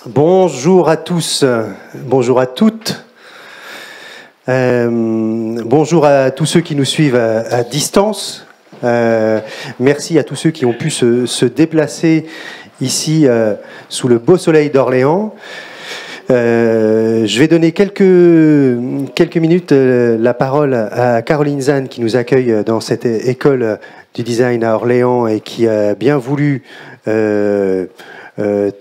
Bonjour à tous, bonjour à toutes, bonjour à tous ceux qui nous suivent à distance. Merci à tous ceux qui ont pu se déplacer ici sous le beau soleil d'Orléans. Je vais donner quelques minutes la parole à Caroline Zahn qui nous accueille dans cette école du design à Orléans et qui a bien voulu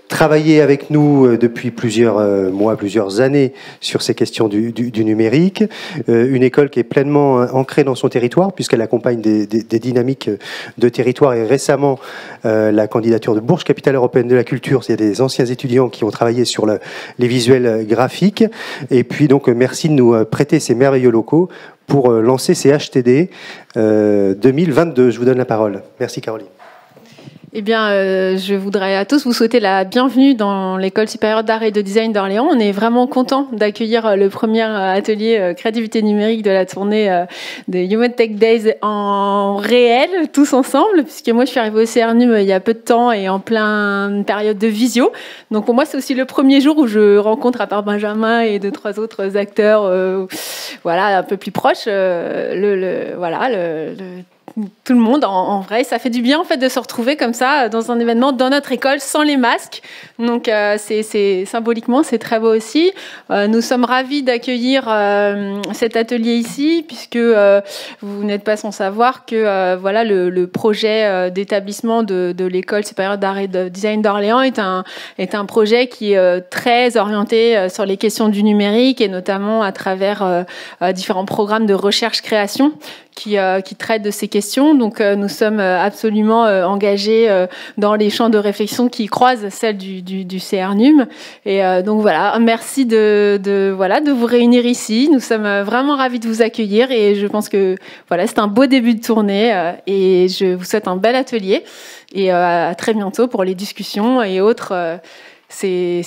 travailler avec nous depuis plusieurs mois, plusieurs années sur ces questions du numérique. Une école qui est pleinement ancrée dans son territoire puisqu'elle accompagne des dynamiques de territoire et récemment la candidature de Bourse Capitale Européenne de la Culture. Il y a des anciens étudiants qui ont travaillé sur les visuels graphiques. Et puis donc merci de nous prêter ces merveilleux locaux pour lancer ces HTD 2022. Je vous donne la parole. Merci Caroline. Eh bien, je voudrais à tous vous souhaiter la bienvenue dans l'École supérieure d'art et de design d'Orléans. On est vraiment content d'accueillir le premier atelier créativité numérique de la tournée des Human Tech Days en réel, tous ensemble, puisque moi je suis arrivée au CRNUM il y a peu de temps et en pleine période de visio. Donc pour moi c'est aussi le premier jour où je rencontre, à part Benjamin et 2-3 autres acteurs, voilà, un peu plus proches, tout le monde en vrai. Ça fait du bien en fait de se retrouver comme ça dans un événement dans notre école sans les masques. Donc c'est symboliquement c'est très beau aussi. Nous sommes ravis d'accueillir cet atelier ici puisque vous n'êtes pas sans savoir que voilà le projet d'établissement de l'école supérieure d'art et de design d'Orléans est un projet qui est très orienté sur les questions du numérique et notamment à travers différents programmes de recherche-création qui traitent de ces questions. Donc nous sommes absolument engagés dans les champs de réflexion qui croisent celles du CRNUM. Et donc voilà, merci de vous réunir ici. Nous sommes vraiment ravis de vous accueillir et je pense que voilà, c'est un beau début de tournée et je vous souhaite un bel atelier et à très bientôt pour les discussions et autres. C'est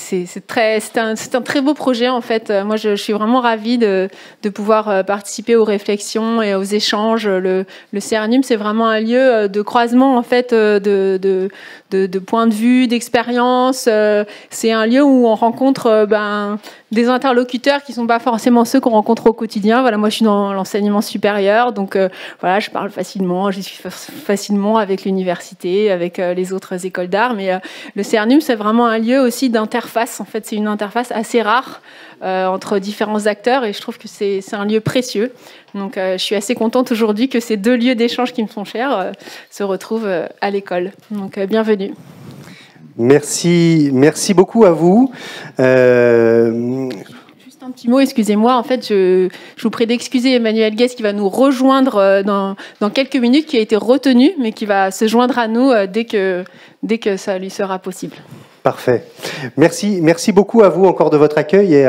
un très beau projet en fait. Moi, je suis vraiment ravie de pouvoir participer aux réflexions et aux échanges. Le CRNUM, c'est vraiment un lieu de croisement en fait de points de vue, d'expérience. C'est un lieu où on rencontre des interlocuteurs qui sont pas forcément ceux qu'on rencontre au quotidien. Voilà, moi, je suis dans l'enseignement supérieur, donc voilà, je parle facilement, j'y suis facilement avec l'université, avec les autres écoles d'art. Mais le CRNUM, c'est vraiment un lieu aussi d'interface. En fait, c'est une interface assez rare entre différents acteurs et je trouve que c'est un lieu précieux. Donc, je suis assez contente aujourd'hui que ces deux lieux d'échange qui me sont chers se retrouvent à l'école. Donc, bienvenue. Merci beaucoup à vous. Juste un petit mot, excusez-moi. En fait, je vous prie d'excuser Emmanuel Guès qui va nous rejoindre dans quelques minutes, qui a été retenu, mais qui va se joindre à nous dès que ça lui sera possible. Parfait. Merci beaucoup à vous encore de votre accueil. Et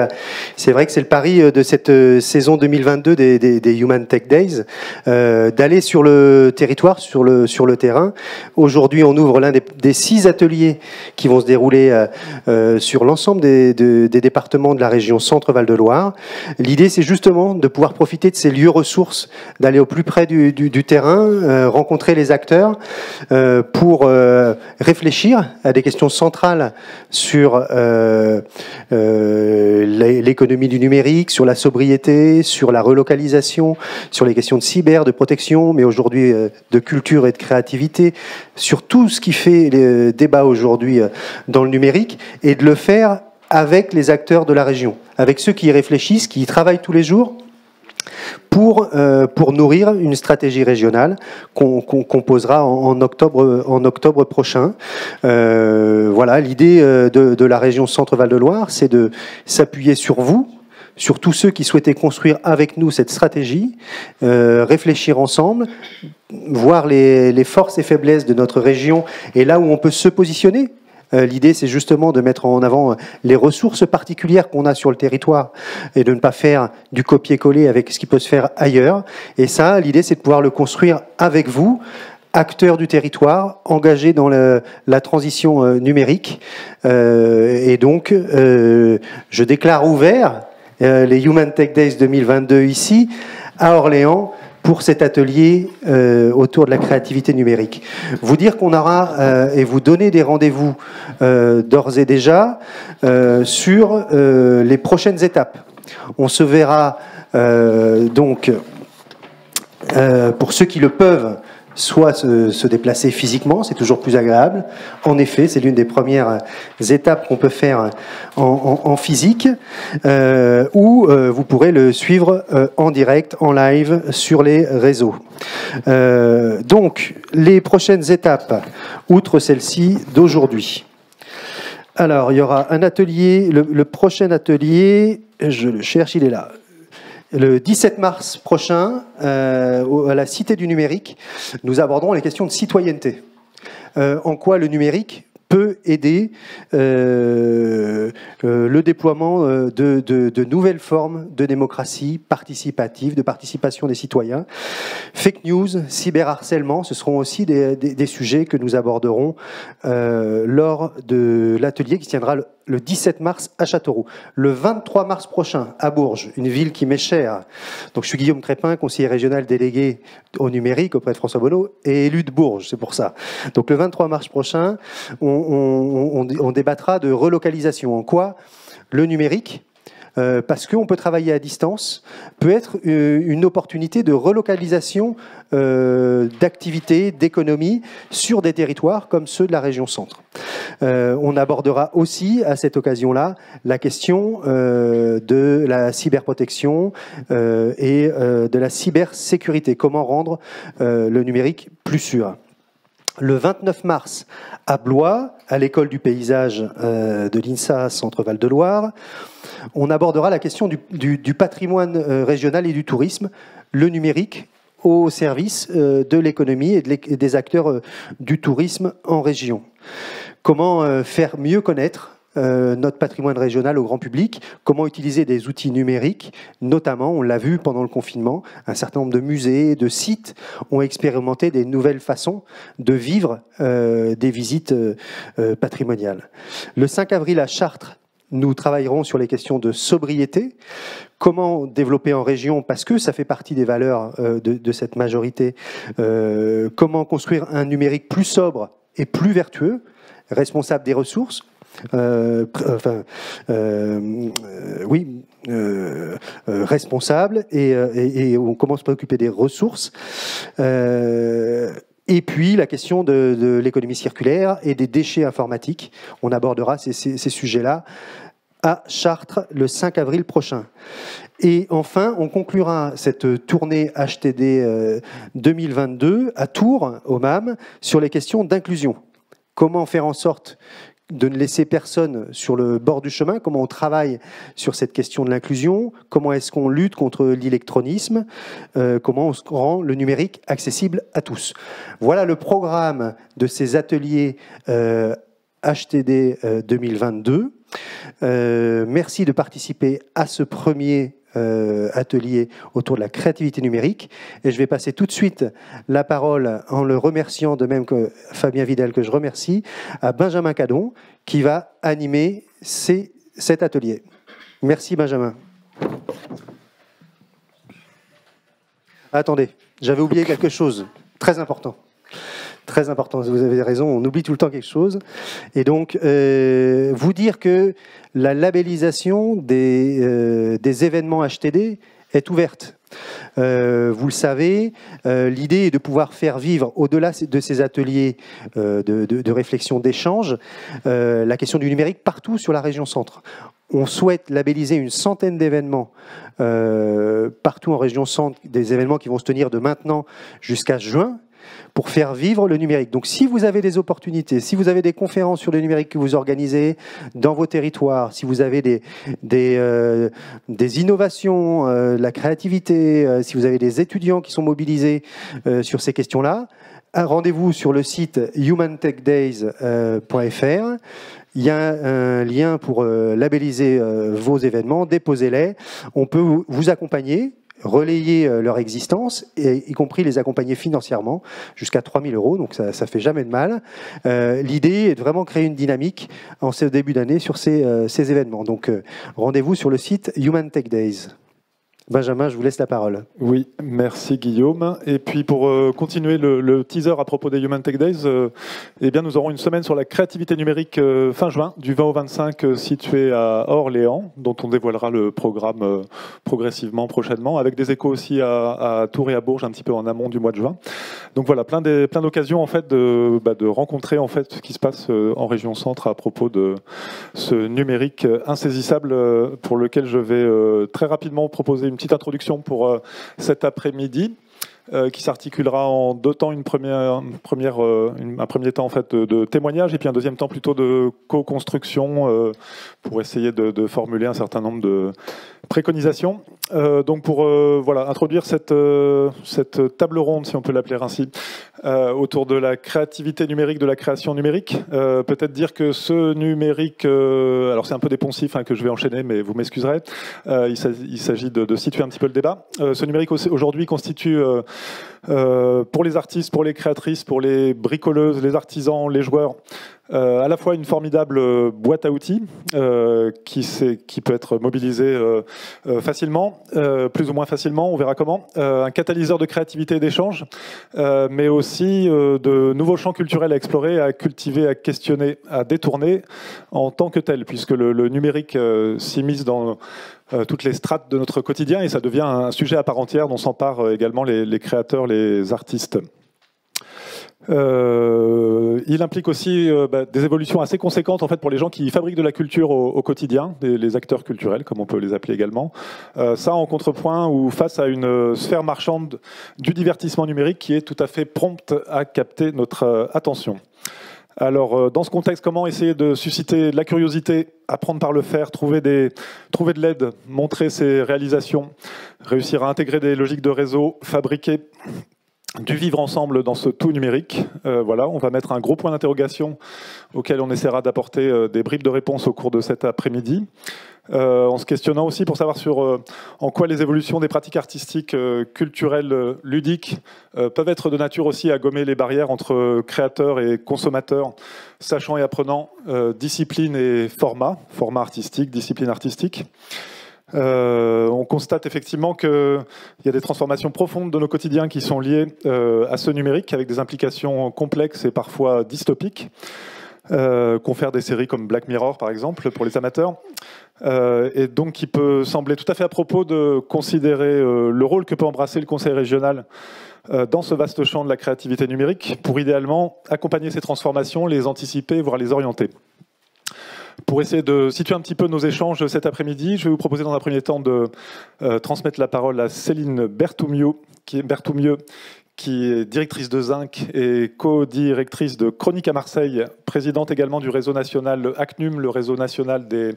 c'est vrai que c'est le pari de cette saison 2022 des Human Tech Days, d'aller sur le territoire, sur le terrain. Aujourd'hui, on ouvre l'un des 6 ateliers qui vont se dérouler sur l'ensemble des départements de la région Centre-Val de Loire. L'idée, c'est justement de pouvoir profiter de ces lieux ressources, d'aller au plus près du terrain, rencontrer les acteurs pour réfléchir à des questions centrales sur l'économie du numérique, sur la sobriété, sur la relocalisation, sur les questions de cyber, de protection, mais aujourd'hui de culture et de créativité, sur tout ce qui fait les débats aujourd'hui dans le numérique, et de le faire avec les acteurs de la région, avec ceux qui y réfléchissent, qui y travaillent tous les jours, pour nourrir une stratégie régionale qu'on posera en octobre prochain. Voilà, l'idée de la région Centre-Val de Loire, c'est de s'appuyer sur vous, sur tous ceux qui souhaitaient construire avec nous cette stratégie, réfléchir ensemble, voir les forces et faiblesses de notre région et là où on peut se positionner. L'idée, c'est justement de mettre en avant les ressources particulières qu'on a sur le territoire et de ne pas faire du copier-coller avec ce qui peut se faire ailleurs. Et ça, l'idée, c'est de pouvoir le construire avec vous, acteurs du territoire, engagés dans la transition numérique. Et donc, je déclare ouvert les Human Tech Days 2022 ici, à Orléans, pour cet atelier autour de la créativité numérique. Vous dire qu'on aura, et vous donner des rendez-vous d'ores et déjà sur les prochaines étapes. On se verra donc, pour ceux qui le peuvent, soit se déplacer physiquement, c'est toujours plus agréable. En effet, c'est l'une des premières étapes qu'on peut faire en physique, ou vous pourrez le suivre en direct, en live, sur les réseaux. Donc, les prochaines étapes, outre celle-ci d'aujourd'hui. Alors, il y aura un atelier, le prochain atelier, je le cherche, il est là. Le 17 mars prochain, à la Cité du Numérique, nous aborderons les questions de citoyenneté. En quoi le numérique peut aider le déploiement de nouvelles formes de démocratie participative, de participation des citoyens. Fake news, cyberharcèlement, ce seront aussi des sujets que nous aborderons lors de l'atelier qui tiendra le 17 mars à Châteauroux. Le 23 mars prochain, à Bourges, une ville qui m'est chère. Donc, je suis Guillaume Crépin, conseiller régional délégué au numérique auprès de François Bonneau et élu de Bourges, c'est pour ça. Donc, le 23 mars prochain, on débattra de relocalisation. En quoi le numérique, parce qu'on peut travailler à distance, peut être une opportunité de relocalisation d'activités, d'économies sur des territoires comme ceux de la région centre. On abordera aussi à cette occasion-là la question de la cyberprotection et de la cybersécurité. Comment rendre le numérique plus sûr. Le 29 mars, à Blois, à l'école du paysage de l'INSA Centre Val-de-Loire, on abordera la question du patrimoine régional et du tourisme, le numérique au service de l'économie et des acteurs du tourisme en région. Comment faire mieux connaître notre patrimoine régional au grand public, comment utiliser des outils numériques, notamment, on l'a vu pendant le confinement, un certain nombre de musées, de sites ont expérimenté des nouvelles façons de vivre des visites patrimoniales. Le 5 avril à Chartres, nous travaillerons sur les questions de sobriété, comment développer en région, parce que ça fait partie des valeurs de cette majorité, comment construire un numérique plus sobre et plus vertueux, responsable des ressources, responsable et on commence à se préoccuper des ressources. Et puis la question de l'économie circulaire et des déchets informatiques. On abordera ces sujets-là à Chartres le 5 avril prochain. Et enfin, on conclura cette tournée HTD 2022 à Tours, au MAM, sur les questions d'inclusion. Comment faire en sorte de ne laisser personne sur le bord du chemin, comment on travaille sur cette question de l'inclusion, comment est-ce qu'on lutte contre l'électronisme, comment on rend le numérique accessible à tous. Voilà le programme de ces ateliers HTD 2022. Merci de participer à ce premier atelier autour de la créativité numérique. Et je vais passer tout de suite la parole, en le remerciant, de même que Fabien Vidal, que je remercie, à Benjamin Cadon, qui va animer cet atelier. Merci Benjamin. Attendez, j'avais oublié quelque chose, très important. Très important, vous avez raison, on oublie tout le temps quelque chose. Et donc, vous dire que la labellisation des événements HTD est ouverte. Vous le savez, l'idée est de pouvoir faire vivre, au-delà de ces ateliers de réflexion, d'échange, la question du numérique partout sur la région centre. On souhaite labelliser une centaine d'événements partout en région centre, des événements qui vont se tenir de maintenant jusqu'à juin, pour faire vivre le numérique. Donc si vous avez des opportunités, si vous avez des conférences sur le numérique que vous organisez dans vos territoires, si vous avez des innovations, la créativité, si vous avez des étudiants qui sont mobilisés sur ces questions-là, un rendez-vous sur le site humantechdays.fr. Il y a un lien pour labelliser vos événements, déposez-les. On peut vous accompagner, relayer leur existence, et y compris les accompagner financièrement, jusqu'à 3 000 €, donc ça fait jamais de mal. L'idée est de vraiment créer une dynamique en ce début d'année sur ces événements. Donc rendez-vous sur le site Human Tech Days. Benjamin, je vous laisse la parole. Oui, merci Guillaume. Et puis pour continuer le teaser à propos des Human Tech Days, eh bien nous aurons une semaine sur la créativité numérique fin juin, du 20 au 25, située à Orléans, dont on dévoilera le programme progressivement prochainement, avec des échos aussi à Tours et à Bourges, un petit peu en amont du mois de juin. Donc voilà, plein d'occasions en fait de rencontrer en fait ce qui se passe en région centre à propos de ce numérique insaisissable pour lequel je vais très rapidement proposer une petite introduction pour cet après-midi. Qui s'articulera en deux temps, un premier temps en fait de témoignage et puis un deuxième temps plutôt de co-construction pour essayer de formuler un certain nombre de préconisations. Donc pour voilà, introduire cette table ronde, si on peut l'appeler ainsi, autour de la créativité numérique, de la création numérique. Peut-être dire que ce numérique, alors c'est un peu des poncifs que je vais enchaîner, mais vous m'excuserez. Il s'agit de situer un petit peu le débat. Ce numérique aujourd'hui constitue pour les artistes, pour les créatrices, pour les bricoleuses, les artisans, les joueurs, à la fois une formidable boîte à outils qui peut être mobilisée facilement, plus ou moins facilement, on verra comment, un catalyseur de créativité et d'échange, mais aussi de nouveaux champs culturels à explorer, à cultiver, à questionner, à détourner en tant que tel, puisque le numérique s'immisce dans toutes les strates de notre quotidien et ça devient un sujet à part entière dont s'emparent également les créateurs, les artistes. Il implique aussi des évolutions assez conséquentes en fait pour les gens qui fabriquent de la culture au quotidien, les acteurs culturels comme on peut les appeler également. Ça en contrepoint ou face à une sphère marchande du divertissement numérique qui est tout à fait prompte à capter notre attention. Alors, dans ce contexte, comment essayer de susciter de la curiosité, apprendre par le faire, trouver de l'aide, montrer ses réalisations, réussir à intégrer des logiques de réseau, fabriquer du vivre ensemble dans ce tout numérique. Voilà, on va mettre un gros point d'interrogation auquel on essaiera d'apporter des bribes de réponse au cours de cet après-midi. En se questionnant aussi pour savoir sur en quoi les évolutions des pratiques artistiques, culturelles, ludiques peuvent être de nature aussi à gommer les barrières entre créateurs et consommateurs, sachant et apprenant discipline et format artistique, discipline artistique. On constate effectivement qu'il y a des transformations profondes de nos quotidiens qui sont liées à ce numérique, avec des implications complexes et parfois dystopiques. Confère des séries comme Black Mirror, par exemple, pour les amateurs. Et donc, il peut sembler tout à fait à propos de considérer le rôle que peut embrasser le Conseil régional dans ce vaste champ de la créativité numérique pour idéalement accompagner ces transformations, les anticiper, voire les orienter. Pour essayer de situer un petit peu nos échanges cet après-midi, je vais vous proposer dans un premier temps de transmettre la parole à Céline Berthoumieux, qui est directrice de Zinc et co-directrice de Chronique à Marseille, présidente également du réseau national ACNUM, le réseau national des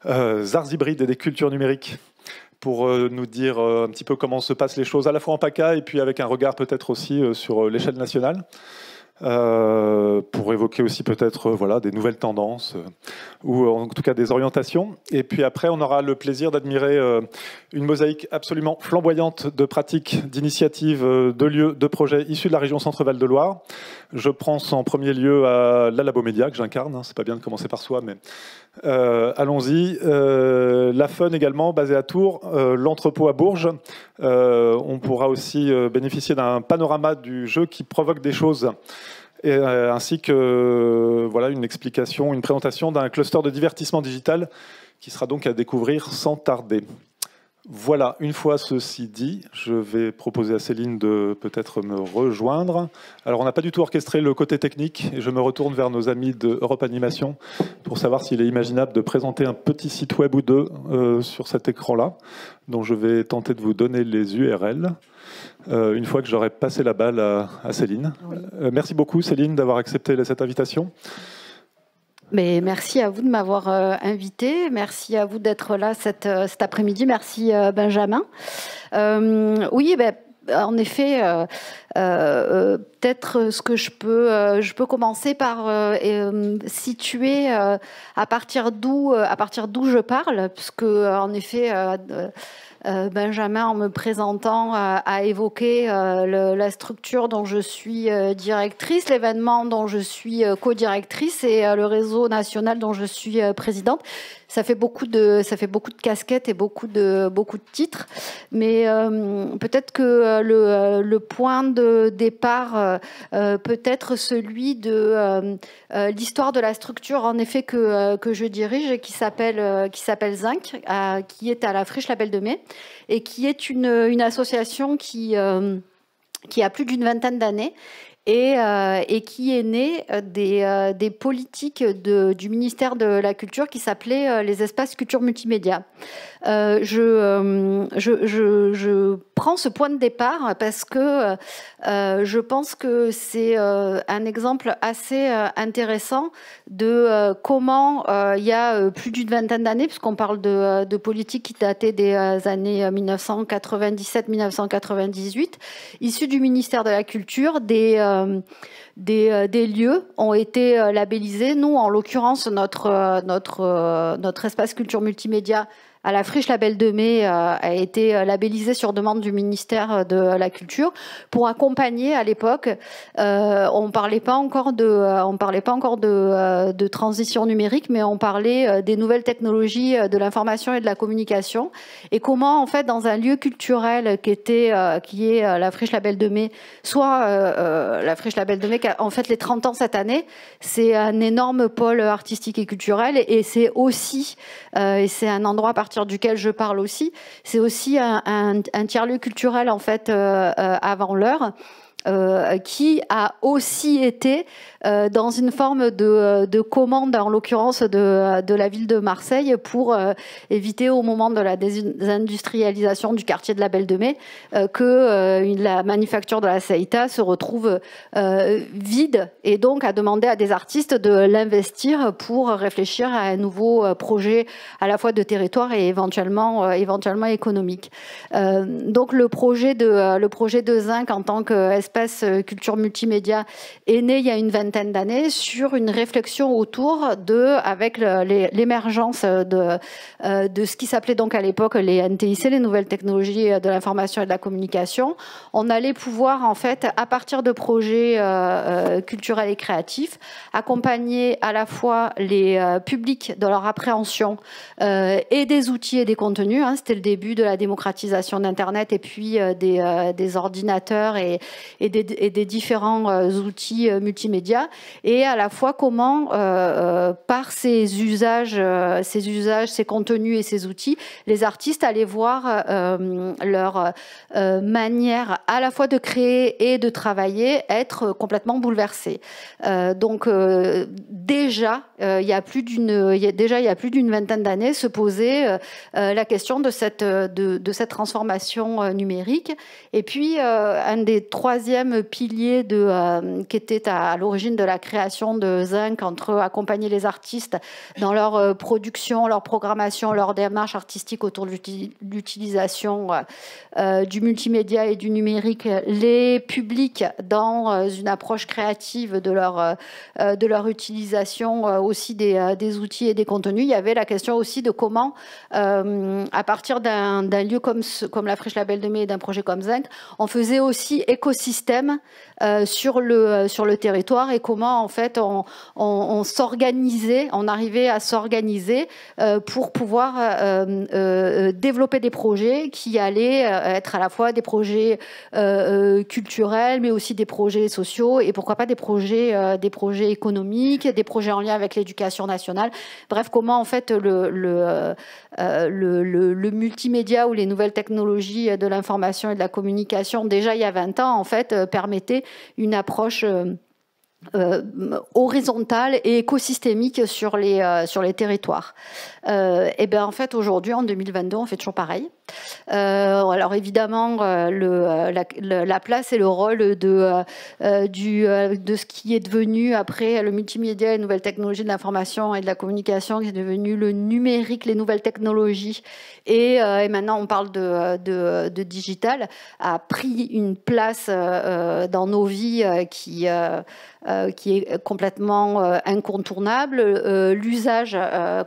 arts hybrides et des cultures numériques, pour nous dire un petit peu comment se passent les choses, à la fois en PACA et puis avec un regard peut-être aussi sur l'échelle nationale. Pour évoquer aussi peut-être voilà, des nouvelles tendances ou en tout cas des orientations. Et puis après, on aura le plaisir d'admirer une mosaïque absolument flamboyante de pratiques, d'initiatives, de lieux, de projets issus de la région Centre-Val de Loire. Je pense en premier lieu à la Labomédia que j'incarne. C'est pas bien de commencer par soi, mais allons-y. La Fun également, basée à Tours, l'entrepôt à Bourges. On pourra aussi bénéficier d'un panorama du jeu qui provoque des choses. Et, ainsi que voilà, une explication, une présentation d'un cluster de divertissement digital qui sera donc à découvrir sans tarder. Voilà, une fois ceci dit, je vais proposer à Céline de peut-être me rejoindre. Alors, on n'a pas du tout orchestré le côté technique et je me retourne vers nos amis de Europe Animation pour savoir s'il est imaginable de présenter un petit site web ou deux sur cet écran-là, dont je vais tenter de vous donner les URL. Une fois que j'aurai passé la balle à Céline. Oui. Merci beaucoup Céline d'avoir accepté cette invitation. Mais merci à vous de m'avoir invité, merci à vous d'être là cet après-midi, merci Benjamin. Oui, en effet, peut-être ce que je peux commencer par situer à partir d'où je parle, parce que en effet. Benjamin, en me présentant, a évoqué la structure dont je suis directrice, l'événement dont je suis co-directrice et le réseau national dont je suis présidente. Ça fait beaucoup de casquettes et beaucoup de titres, mais peut-être que le point de départ peut être celui de l'histoire de la structure, en effet, que je dirige et qui s'appelle Zinc, qui est à la Friche Label de Mai et qui est une association qui a plus d'une vingtaine d'années et qui est née des politiques du ministère de la Culture qui s'appelait les espaces culture multimédia. Je prends ce point de départ parce que je pense que c'est un exemple assez intéressant de comment il y a plus d'une vingtaine d'années, puisqu'on parle de politique qui datait des années 1997-1998, issus du ministère de la Culture, des lieux ont été labellisés. Nous, en l'occurrence, notre espace culture multimédia à la Friche Label de Mai a été labellisé sur demande du ministère de la Culture pour accompagner à l'époque. On parlait pas encore de transition numérique, mais on parlait des nouvelles technologies de l'information et de la communication et comment en fait dans un lieu culturel qui est la Friche Label de Mai, soit la Friche Label de Mai qui a en fait les 30 ans cette année, c'est un énorme pôle artistique et culturel et c'est aussi et c'est un endroit à partir duquel je parle aussi, c'est aussi un tiers-lieu culturel en fait avant l'heure. Qui a aussi été dans une forme de commande, en l'occurrence de la ville de Marseille, pour éviter au moment de la désindustrialisation du quartier de la Belle de Mai que la manufacture de la Ceuta se retrouve vide et donc a demandé à des artistes de l'investir pour réfléchir à un nouveau projet à la fois de territoire et éventuellement économique. Donc le projet de Zinc en tant qu'espace culture multimédia est né il y a une vingtaine d'années sur une réflexion autour avec l'émergence de ce qui s'appelait donc à l'époque les NTIC, les nouvelles technologies de l'information et de la communication. On allait pouvoir en fait, à partir de projets culturels et créatifs, accompagner à la fois les publics dans leur appréhension et des outils et des contenus. C'était le début de la démocratisation d'Internet et puis des ordinateurs et des différents outils multimédia, et à la fois comment, par ces usages, ces contenus et ces outils, les artistes allaient voir leur manière à la fois de créer et de travailler être complètement bouleversée. Donc déjà, il y a plus d'une vingtaine d'années, se posait la question de cette transformation numérique. Et puis, un des troisièmes piliers qui était à l'origine de la création de Zinc, entre accompagner les artistes dans leur production, leur programmation, leur démarche artistique autour de l'utilisation du multimédia et du numérique, les publics dans une approche créative de leur utilisation aussi des outils et des contenus. Il y avait la question aussi de comment, à partir d'un lieu comme la Friche Label de Mai et d'un projet comme Zinc, on faisait aussi écosystème sur le territoire et comment en fait on s'organisait, on arrivait à s'organiser pour pouvoir développer des projets qui allaient être à la fois des projets culturels, mais aussi des projets sociaux et pourquoi pas des projets économiques, des projets en lien avec l'éducation nationale. Bref, comment en fait le multimédia ou les nouvelles technologies de l'information et de la communication, déjà il y a 20 ans, en fait, permettait une approche horizontale et écosystémique sur les territoires. Et bien en fait aujourd'hui en 2022 on fait toujours pareil. Alors évidemment la place et le rôle de ce qui est devenu après le multimédia, les nouvelles technologies de l'information et de la communication, qui est devenu le numérique, les nouvelles technologies et maintenant on parle de digital, a pris une place dans nos vies qui qui est complètement incontournable. L'usage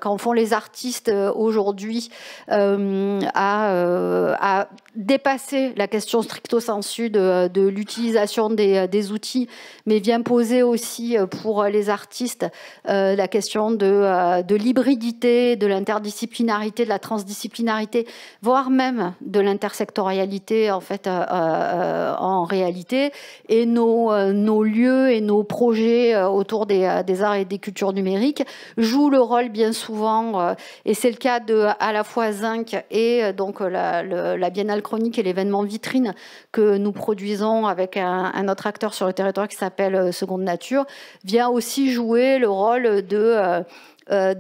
qu'en font les artistes aujourd'hui a dépassé la question stricto sensu de l'utilisation des outils, mais vient poser aussi pour les artistes la question de l'hybridité, de l'interdisciplinarité, de la transdisciplinarité, voire même de l'intersectorialité en fait en réalité. Et nos lieux et nos projets autour des arts et des cultures numériques jouent le rôle bien souvent, et c'est le cas de à la fois Zinc et donc la Biennale Chronique et l'événement vitrine que nous produisons avec un autre acteur sur le territoire qui s'appelle Seconde Nature, vient aussi jouer le rôle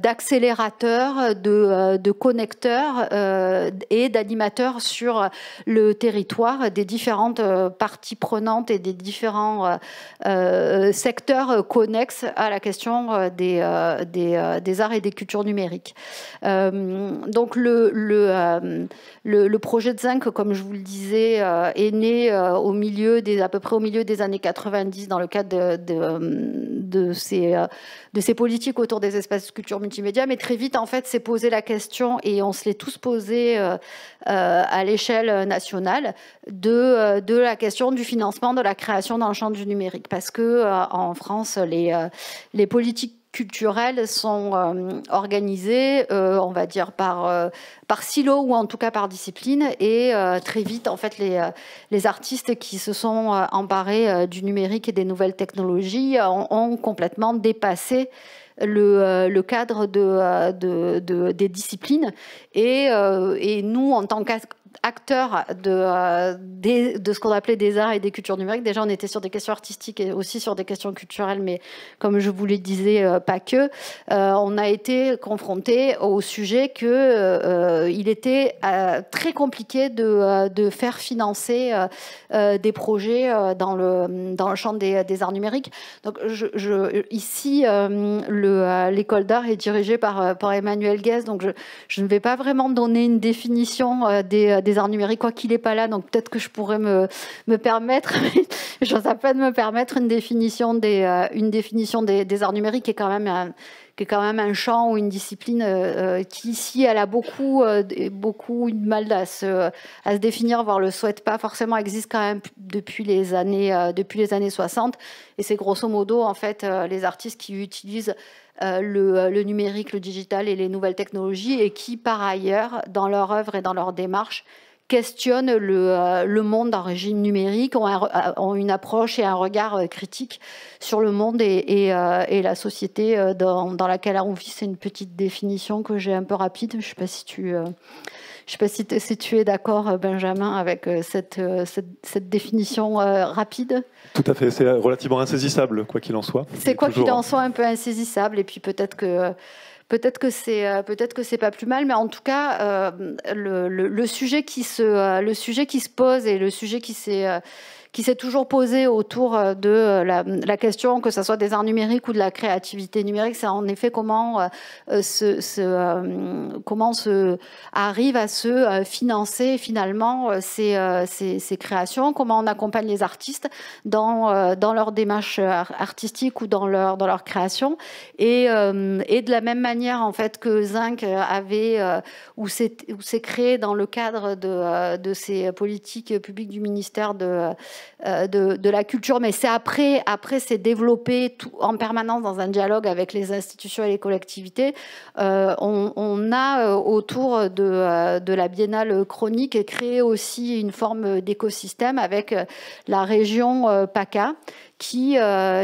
d'accélérateur, de connecteur et d'animateur sur le territoire des différentes parties prenantes et des différents secteurs connexes à la question des arts et des cultures numériques. Donc le projet de Zinc, comme je vous le disais, est né à peu près au milieu des années 90 dans le cadre de ces politiques autour des espaces de culture multimédia, mais très vite en fait s'est posé la question, et on se l'est tous posé à l'échelle nationale, de la question du financement de la création dans le champ du numérique, parce que en France les politiques culturelles sont organisées, on va dire par silo ou en tout cas par discipline, et très vite en fait les artistes qui se sont emparés du numérique et des nouvelles technologies ont complètement dépassé le cadre des disciplines, et nous en tant qu'acteurs de ce qu'on appelait des arts et des cultures numériques, déjà on était sur des questions artistiques et aussi sur des questions culturelles, mais comme je vous le disais, pas que. On a été confrontés au sujet qu'il était très compliqué de faire financer des projets dans le champ des arts numériques. Donc ici, l'école d'art est dirigée par Emmanuel Guez, donc je ne vais pas vraiment donner une définition des arts numériques, quoi qu'il n'est pas là, donc peut-être que je pourrais me permettre, mais j'ose à peine me permettre une définition des arts numériques qui est quand même un champ ou une discipline qui ici elle a beaucoup de mal à se définir, voire le souhaite pas forcément, existe quand même depuis les années 60, et c'est grosso modo en fait les artistes qui utilisent le numérique, le digital et les nouvelles technologies, et qui par ailleurs dans leur œuvre et dans leur démarche questionnent le monde en régime numérique, ont une approche et un regard critique sur le monde et la société dans laquelle on vit. C'est une petite définition que j'ai un peu rapide. Je ne sais pas si tu es d'accord, Benjamin, avec cette définition rapide. Tout à fait, c'est relativement insaisissable, quoi qu'il en soit. C'est quoi qu'il en soit un peu insaisissable, et puis peut-être que c'est pas plus mal, mais en tout cas le sujet qui se pose, et le sujet qui s'est toujours posé autour de la question, que ce soit des arts numériques ou de la créativité numérique, c'est en effet comment se arrive à se financer finalement ces créations, comment on accompagne les artistes dans leur démarche artistique ou dans leur création, et de la même manière en fait que Zinc avait ou s'est créé dans le cadre de ces politiques publiques du ministère de la culture, mais c'est après c'est développé en permanence dans un dialogue avec les institutions et les collectivités. On a autour de la Biennale Chronique créé aussi une forme d'écosystème avec la région PACA, qui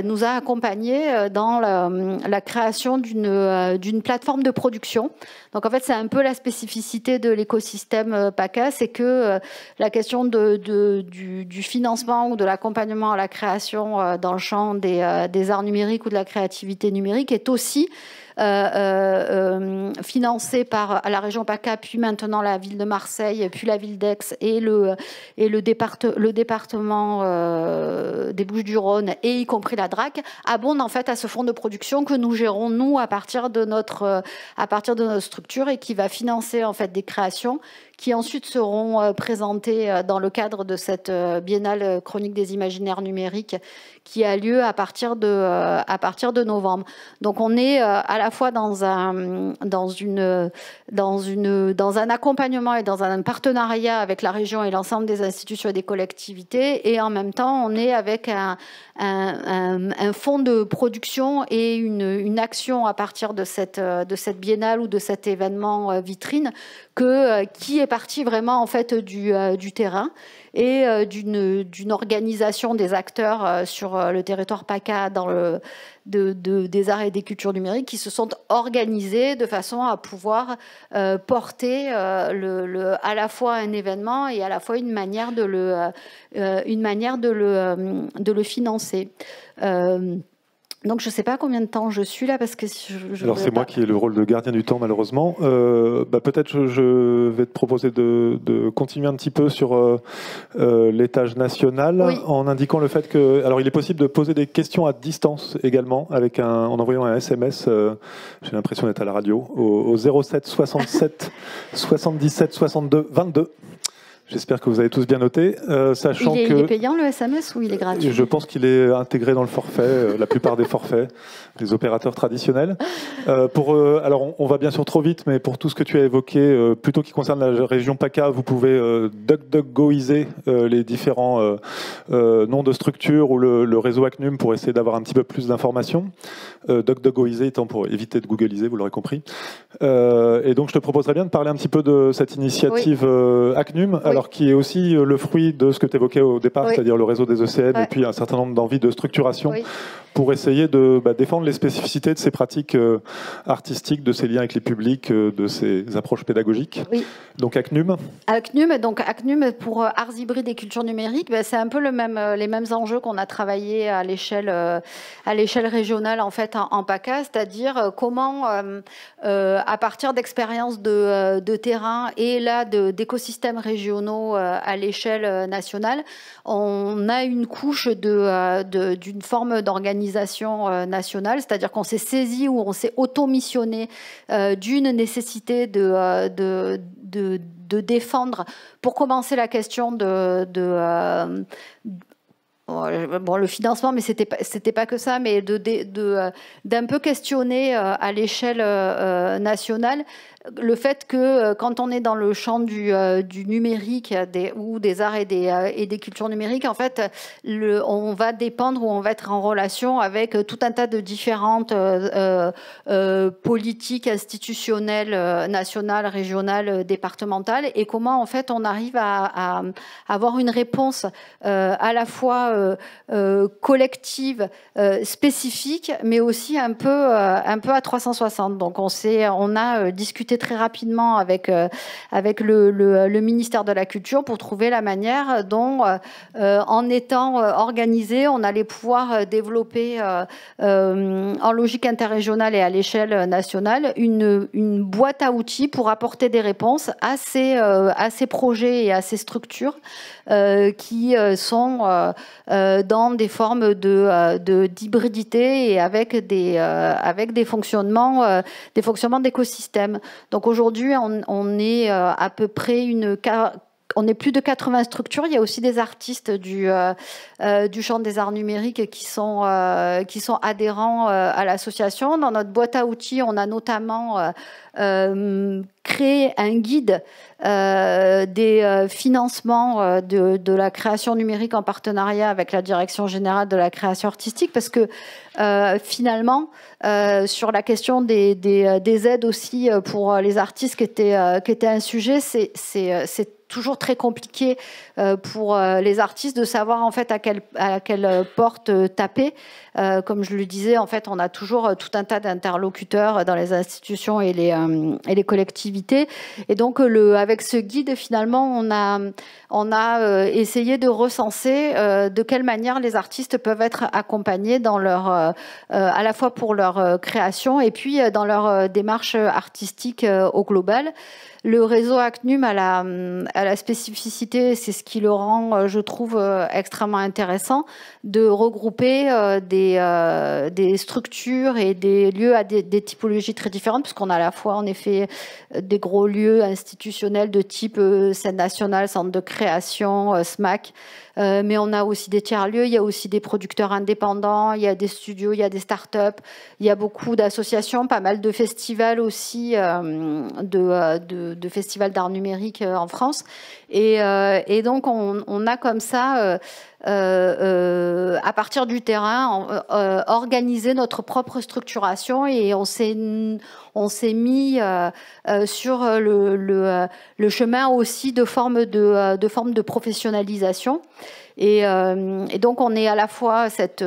nous a accompagnés dans la création d'une plateforme de production. Donc en fait, c'est un peu la spécificité de l'écosystème PACA, c'est que la question du financement ou de l'accompagnement à la création dans le champ des arts numériques ou de la créativité numérique est aussi financé par la région PACA, puis maintenant la ville de Marseille, puis la ville d'Aix et le département des Bouches-du-Rhône, et y compris la DRAC, abondent en fait à ce fonds de production que nous gérons, nous, à partir de notre structure, et qui va financer en fait des créations qui ensuite seront présentées dans le cadre de cette biennale chronique des imaginaires numériques qui a lieu à partir de novembre. Donc on est à la fois dans un accompagnement et dans un partenariat avec la région et l'ensemble des institutions et des collectivités, et en même temps on est avec un fonds de production et une action à partir de cette biennale ou de cet événement vitrine qui est parti vraiment en fait du terrain et d'une organisation des acteurs sur le territoire PACA des arts et des cultures numériques qui se sont organisés de façon à pouvoir porter à la fois un événement et à la fois une manière de le financer. Donc je ne sais pas combien de temps je suis là parce que alors c'est moi qui ai le rôle de gardien du temps malheureusement. Peut-être je vais te proposer de continuer un petit peu sur l'étage national, oui, en indiquant le fait que alors il est possible de poser des questions à distance également en envoyant un SMS. J'ai l'impression d'être à la radio au 07 67 77 62 22. J'espère que vous avez tous bien noté, sachant que... Il est payant le SMS ou il est gratuit? Je pense qu'il est intégré dans le forfait, la plupart des forfaits des opérateurs traditionnels. Alors on va bien sûr trop vite, mais pour tout ce que tu as évoqué, plutôt qui concerne la région PACA, vous pouvez DuckDuckGoiser les différents noms de structures ou le réseau ACNUM pour essayer d'avoir un petit peu plus d'informations. DuckDuckGoiser étant pour éviter de googliser, vous l'aurez compris. Et donc je te proposerais bien de parler un petit peu de cette initiative, oui, ACNUM. Oui. Alors qui est aussi le fruit de ce que tu évoquais au départ, oui, c'est-à-dire le réseau des ECN, oui, et puis un certain nombre d'envies de structuration, oui, pour essayer de défendre les spécificités de ces pratiques artistiques, de ces liens avec les publics, de ces approches pédagogiques. Oui. Donc ACNUM. ACNUM pour arts hybrides et culture numérique, c'est un peu les mêmes enjeux qu'on a travaillé à l'échelle régionale en fait en PACA, c'est-à-dire comment à partir d'expériences de terrain et là d'écosystèmes régionaux à l'échelle nationale, on a une couche d'une forme d'organisation nationale, c'est-à-dire qu'on s'est saisi ou on s'est auto-missionné d'une nécessité de défendre, pour commencer, la question le financement, mais c'était pas que ça, mais d'un peu questionner à l'échelle nationale le fait que quand on est dans le champ du numérique ou des arts et des cultures numériques, en fait, on va dépendre ou on va être en relation avec tout un tas de différentes politiques institutionnelles, nationales, régionales, départementales, et comment en fait on arrive à avoir une réponse à la fois collective, spécifique, mais aussi un peu à 360. Donc on a discuté très rapidement avec le ministère de la Culture pour trouver la manière dont, en étant organisé, on allait pouvoir développer en logique interrégionale et à l'échelle nationale une boîte à outils pour apporter des réponses à ces projets et à ces structures qui sont dans des formes d'hybridité et avec des fonctionnements d'écosystèmes. Donc aujourd'hui, on est à peu près on est plus de 80 structures. Il y a aussi des artistes du champ des arts numériques qui sont adhérents à l'association. Dans notre boîte à outils, on a notamment créé un guide des financements de la création numérique en partenariat avec la Direction générale de la création artistique, parce que finalement, sur la question des aides aussi pour les artistes qui était un sujet, c'est toujours très compliqué pour les artistes de savoir en fait à quelle porte taper. Comme je le disais, en fait, on a toujours tout un tas d'interlocuteurs dans les institutions et les collectivités créativité. Et donc, avec ce guide, finalement, on a essayé de recenser de quelle manière les artistes peuvent être accompagnés dans à la fois pour leur création et puis dans leur démarche artistique au global. Le réseau ACNUM a la spécificité, c'est ce qui le rend, je trouve, extrêmement intéressant, de regrouper des structures et des lieux à des typologies très différentes, puisqu'on a à la fois, en effet, des gros lieux institutionnels de type scène nationale, centre de création, SMAC, mais on a aussi des tiers-lieux, il y a aussi des producteurs indépendants, il y a des studios, il y a des start-up, il y a beaucoup d'associations, pas mal de festivals aussi, de festivals d'art numérique en France. Et donc, on a comme ça, à partir du terrain, organisé notre propre structuration et on s'est mis sur le chemin aussi de forme de professionnalisation. Et donc on est à la fois cette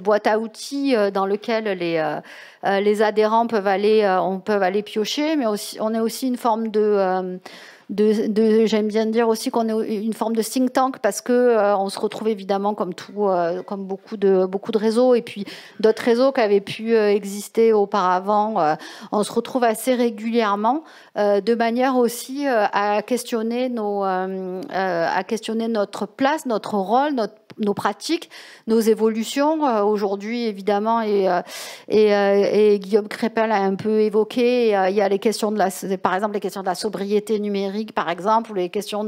boîte à outils dans lequel les adhérents peuvent aller piocher, mais aussi, on est aussi une forme j'aime bien dire aussi qu'on est une forme de think tank parce que on se retrouve évidemment comme beaucoup de réseaux et puis d'autres réseaux qui avaient pu exister auparavant. On se retrouve assez régulièrement de manière aussi à questionner notre place, notre rôle, nos pratiques, nos évolutions. Aujourd'hui, évidemment, et Guillaume Crépel a un peu évoqué, il y a les questions par exemple, les questions de la sobriété numérique, par exemple, ou les questions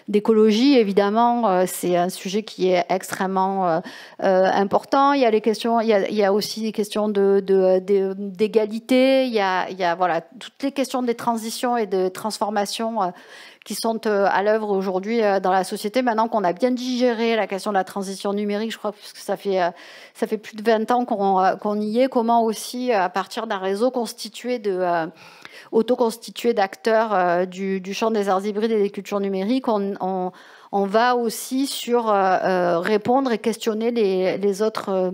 d'écologie. Évidemment, c'est un sujet qui est extrêmement important. Il y a les questions, il y a aussi des questions d'égalité. Il y a voilà, toutes les questions des transitions et de transformation qui sont à l'œuvre aujourd'hui dans la société. Maintenant qu'on a bien digéré la question de la transition numérique, je crois que ça fait plus de 20 ans qu'on y est, comment aussi, à partir d'un réseau autoconstitué d'acteurs du champ des arts hybrides et des cultures numériques, on va aussi sur répondre et questionner les autres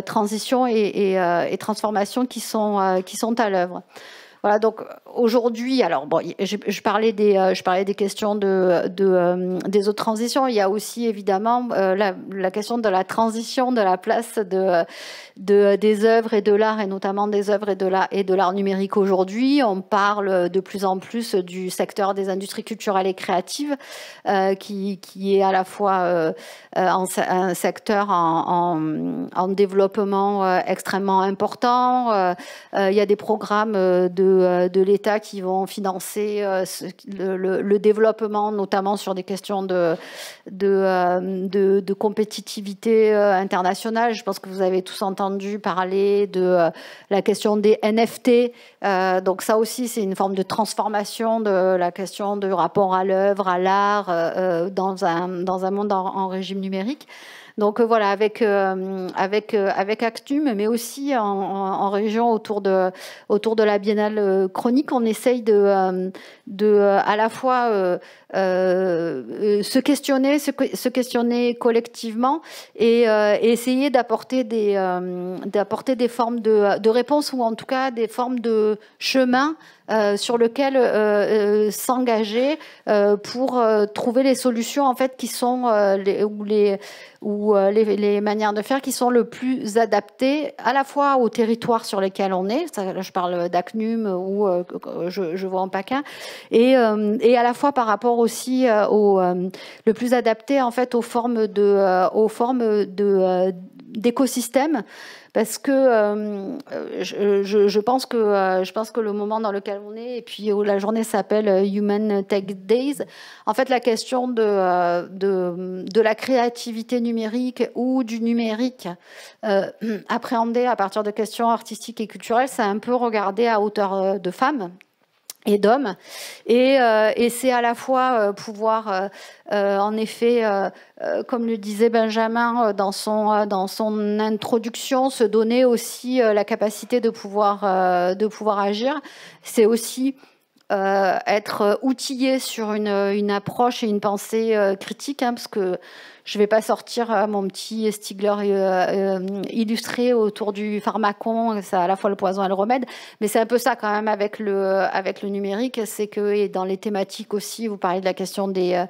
transitions et transformations qui sont à l'œuvre. Voilà, donc aujourd'hui, alors bon, je parlais des questions des autres transitions. Il y a aussi évidemment la question de la transition de la place des œuvres et de l'art, et notamment des œuvres et de l'art numérique aujourd'hui. On parle de plus en plus du secteur des industries culturelles et créatives, qui est à la fois un secteur en développement extrêmement important. Il y a des programmes de l'État qui vont financer le développement, notamment sur des questions de compétitivité internationale. Je pense que vous avez tous entendu parler de la question des NFT. Donc ça aussi, c'est une forme de transformation de la question de rapport à l'œuvre, à l'art, dans un monde en régime numérique. Donc voilà, avec ACNUM, mais aussi en région autour de la Biennale Chronique, on essaye de à la fois se questionner collectivement et essayer d'apporter des formes de réponses, ou en tout cas des formes de chemin sur lequel s'engager pour trouver les solutions en fait qui sont les manières de faire qui sont le plus adaptées à la fois au territoire sur lesquels on est. Ça, là, je parle d'ACNUM ou je vois en PACA, et à la fois par rapport aussi le plus adapté en fait aux formes d'écosystèmes. Parce que je pense que le moment dans lequel on est, et puis où la journée s'appelle Human Tech Days, en fait la question de la créativité numérique ou du numérique appréhendée à partir de questions artistiques et culturelles, c'est un peu regardé à hauteur de femmes et d'hommes, et c'est à la fois pouvoir en effet, comme le disait Benjamin dans son introduction, se donner aussi la capacité de pouvoir agir. C'est aussi être outillé sur une approche et une pensée critique, hein, parce que je ne vais pas sortir mon petit Stigler illustré autour du pharmacon, c'est à la fois le poison et le remède, mais c'est un peu ça quand même avec le numérique, c'est que, et dans les thématiques aussi, vous parlez de la question des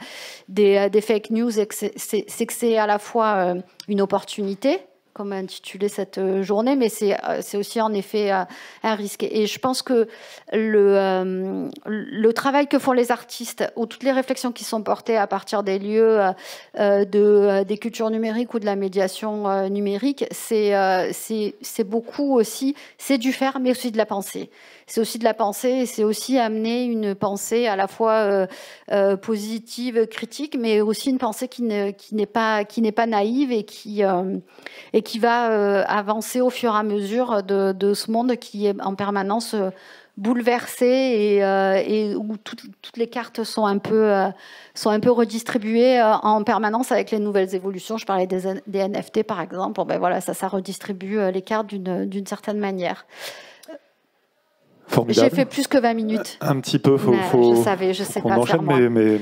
fake news, c'est que c'est à la fois une opportunité, comme intitulé cette journée, mais c'est aussi en effet un risque. Et je pense que le travail que font les artistes, ou toutes les réflexions qui sont portées à partir des lieux des cultures numériques ou de la médiation numérique, c'est beaucoup aussi, c'est du faire, mais aussi de la pensée. C'est aussi de la pensée, et c'est aussi amener une pensée à la fois positive, critique, mais aussi une pensée qui n'est pas naïve et qui va avancer au fur et à mesure de ce monde qui est en permanence bouleversé et où toutes les cartes sont un peu redistribuées en permanence avec les nouvelles évolutions. Je parlais des NFT par exemple. Bon, ben voilà, ça redistribue les cartes d'une certaine manière. Formidable. J'ai fait plus que 20 minutes. Un petit peu, je sais pas enchaîne, faire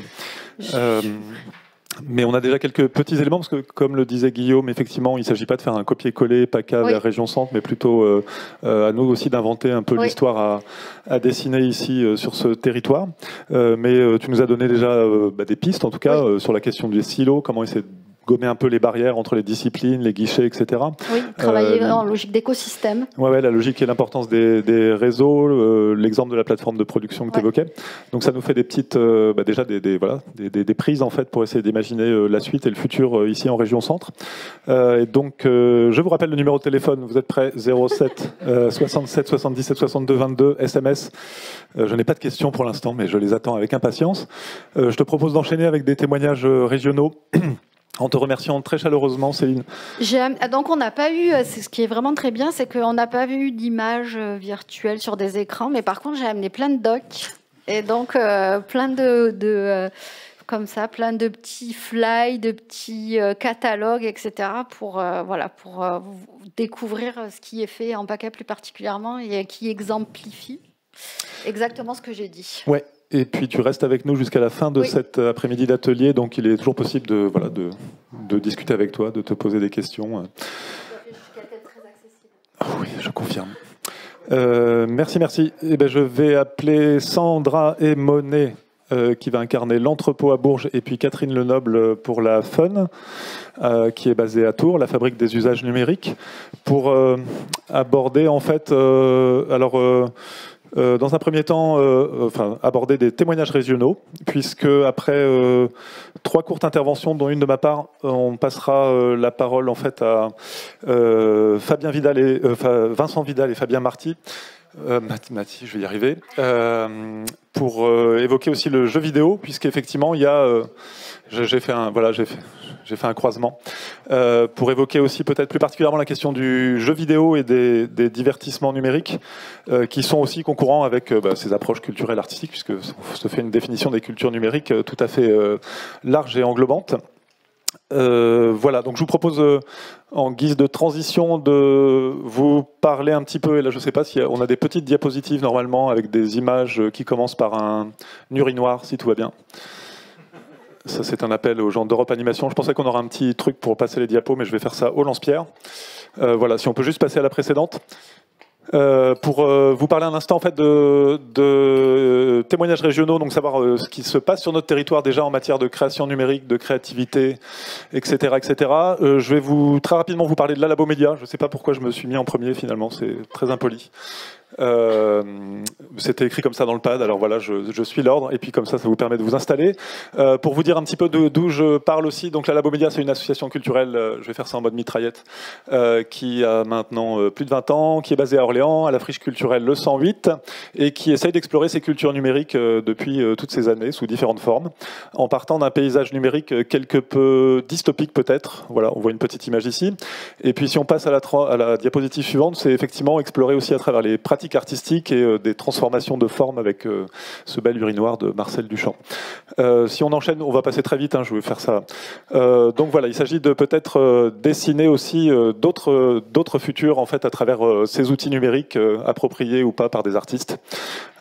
mais on a déjà quelques petits éléments, parce que comme le disait Guillaume, effectivement, il ne s'agit pas de faire un copier-coller PACA vers Région Centre, mais plutôt à nous aussi d'inventer un peu l'histoire à dessiner ici sur ce territoire. Mais tu nous as donné déjà des pistes, en tout cas, sur la question du silo, comment essayer de gommer un peu les barrières entre les disciplines, les guichets, etc. Oui, travailler en logique d'écosystème. Ouais, la logique et l'importance des réseaux, l'exemple de la plateforme de production que tu évoquais. Donc ça nous fait des petites, déjà des prises en fait pour essayer d'imaginer la suite et le futur ici en région centre. Et donc je vous rappelle le numéro de téléphone. Vous êtes prêts? 07 67 77 62 22 SMS. Je n'ai pas de questions pour l'instant, mais je les attends avec impatience. Je te propose d'enchaîner avec des témoignages régionaux. En te remerciant très chaleureusement, Céline. Donc on n'a pas eu, ce qui est vraiment très bien, c'est qu'on n'a pas eu d'images virtuelles sur des écrans, mais par contre j'ai amené plein de docs, et donc plein comme ça, plein de petits fly, de petits catalogues, etc. pour découvrir ce qui est fait en PACA plus particulièrement et qui exemplifie exactement ce que j'ai dit. Ouais. Et puis tu restes avec nous jusqu'à la fin de cet après-midi d'atelier, donc il est toujours possible de discuter avec toi, de te poser des questions. Oui, je confirme. Merci. Eh ben, je vais appeler Sandra et Monet, qui va incarner l'entrepôt à Bourges, et puis Catherine Lenoble pour la Fun, qui est basée à Tours, la fabrique des usages numériques, pour aborder en fait... dans un premier temps, aborder des témoignages régionaux, puisque après 3 courtes interventions, dont une de ma part, on passera la parole en fait à Vincent Vidal et Fabien Marty. Mathis, je vais y arriver. Pour évoquer aussi le jeu vidéo, puisqu'effectivement, il y a... j'ai fait un croisement pour évoquer aussi peut-être plus particulièrement la question du jeu vidéo et des divertissements numériques qui sont aussi concurrents avec ces approches culturelles artistiques, puisque se fait une définition des cultures numériques tout à fait large et englobante. Donc je vous propose en guise de transition de vous parler un petit peu, et là je ne sais pas si on a des petites diapositives normalement avec des images qui commencent par un urinoir, si tout va bien. Ça, c'est un appel aux gens d'Europe Animation. Je pensais qu'on aurait un petit truc pour passer les diapos, mais je vais faire ça au lance-pierre. Si on peut juste passer à la précédente. Pour vous parler un instant en fait de témoignages régionaux, donc savoir ce qui se passe sur notre territoire déjà en matière de création numérique, de créativité, etc. Je vais très rapidement vous parler de la Labo Média. Je ne sais pas pourquoi je me suis mis en premier finalement, c'est très impoli. C'était écrit comme ça dans le pad, alors voilà, je suis l'ordre, et puis comme ça vous permet de vous installer. Pour vous dire un petit peu d'où je parle aussi, donc la Labo Média, c'est une association culturelle, je vais faire ça en mode mitraillette, qui a maintenant plus de 20 ans, qui est basée à Orléans, à la friche culturelle Le 108, et qui essaye d'explorer ces cultures numériques depuis toutes ces années, sous différentes formes, en partant d'un paysage numérique quelque peu dystopique peut-être. Voilà, on voit une petite image ici. Et puis si on passe à la diapositive suivante, c'est effectivement explorer aussi à travers les pratiques pratiques artistiques et des transformations de forme avec ce bel urinoir de Marcel Duchamp. Si on enchaîne, on va passer très vite, hein, je vais faire ça. Donc voilà, il s'agit de peut-être dessiner aussi d'autres futurs en fait, à travers ces outils numériques appropriés ou pas par des artistes,